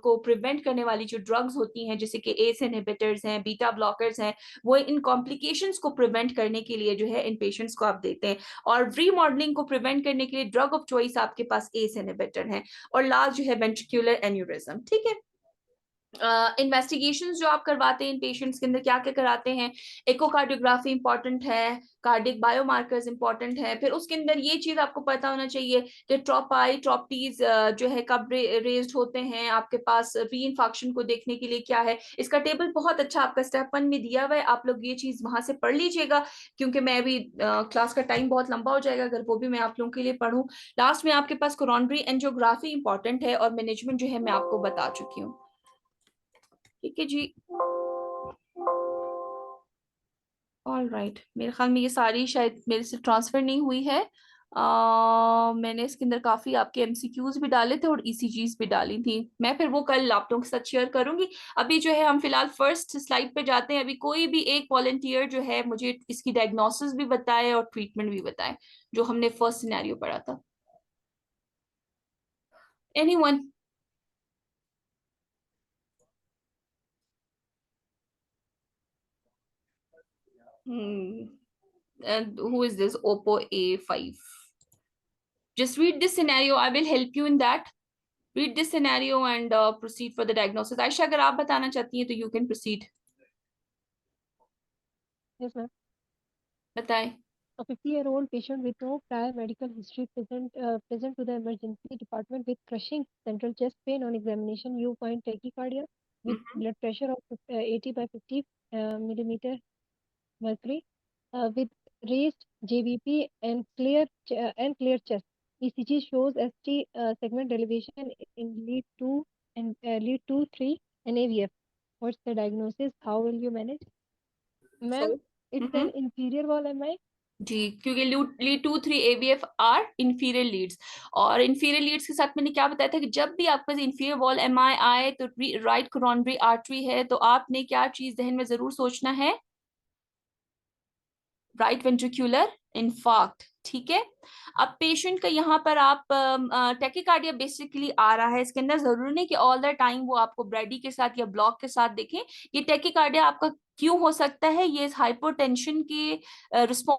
को प्रिवेंट करने वाली जो ड्रग्स होती हैं, जैसे कि एस इनहिबिटर्स हैं, बीटा ब्लॉकर्स हैं, वो इन कॉम्प्लिकेशंस को प्रिवेंट करने के लिए जो है इन पेशेंट्स को आप देते हैं। और रीमॉडलिंग को प्रिवेंट करने के लिए ड्रग ऑफ चॉइस आपके पास एस इनहिबिटर है। और लास्ट जो है वेंट्रिकुलर एन्यूरिज्म, ठीक है। इन्वेस्टिगेशंस जो आप करवाते हैं इन पेशेंट्स के अंदर क्या क्या कराते हैं, इकोकार्डियोग्राफी इंपॉर्टेंट है, कार्डिक बायोमार्कर्स इंपॉर्टेंट है, फिर उसके अंदर ये चीज आपको पता होना चाहिए कि ट्रॉपाई ट्रॉपटीज जो है कब रेज्ड होते हैं, आपके पास री इन्फेक्शन को देखने के लिए क्या है। इसका टेबल बहुत अच्छा आपका स्टेप 1 में दिया हुआ है, आप लोग ये चीज वहां से पढ़ लीजिएगा, क्योंकि मैं अभी क्लास का टाइम बहुत लंबा हो जाएगा अगर वो भी मैं आप लोगों के लिए पढ़ूं। लास्ट में आपके पास कोरोनरी एंजियोग्राफी इंपॉर्टेंट है और मैनेजमेंट जो है मैं आपको बता चुकी हूँ। ठीक है जी, ऑल राइट। मेरे ख्याल में ये सारी शायद मेरे से ट्रांसफर नहीं हुई है। मैंने इसके अंदर काफी आपके एमसीक्यूज भी डाले थे और ईसीजीज भी डाली थी, मैं फिर वो कल आप लोगों के साथ शेयर करूंगी। अभी जो है हम फिलहाल फर्स्ट स्लाइड पे जाते हैं। अभी कोई भी एक वॉलंटियर जो है मुझे इसकी डायग्नोसिस भी बताए और ट्रीटमेंट भी बताए, जो हमने फर्स्ट सिनेरियो पढ़ा था। Anyone? And who is this Oppo A5? Just read this scenario. I will help you in that. Read this scenario and proceed for the diagnosis. Aisha, अगर आप बताना चाहती हैं तो you can proceed. yes, ma'am. बताएं। A 50-year-old patient with no prior medical history present to the emergency department with crushing central chest pain. On examination, you find tachycardia with blood pressure of 80 by 50 millimeter mercury, with raised JVP and clear chest. ECG shows ST segment elevation in lead 2 and lead 2, 3 and AVF. What's the diagnosis? How will you manage? Ma'am, So, it's an inferior wall MI. जी, क्योंकि lead 2, 3 AVF are inferior leads, और inferior leads के साथ मैंने क्या बताया था कि जब भी आपके पास इंफीरियर वॉल एमआई आए तो राइट कोरोनरी आर्टरी है, तो आपने क्या चीज जहन में जरूर सोचना है, राइट वेंट्रिकुलर इन्फार्क्ट। ठीक है, अब पेशेंट का यहाँ पर आप टेकिकार्डिया बेसिकली आ रहा है, इसके अंदर जरूरी नहीं कि ऑल द टाइम वो आपको ब्रेडी के साथ या ब्लॉक के साथ देखें। ये टेकिकार्डिया आपका क्यों हो सकता है, ये हाइपोटेंशन के रिस्पॉन्स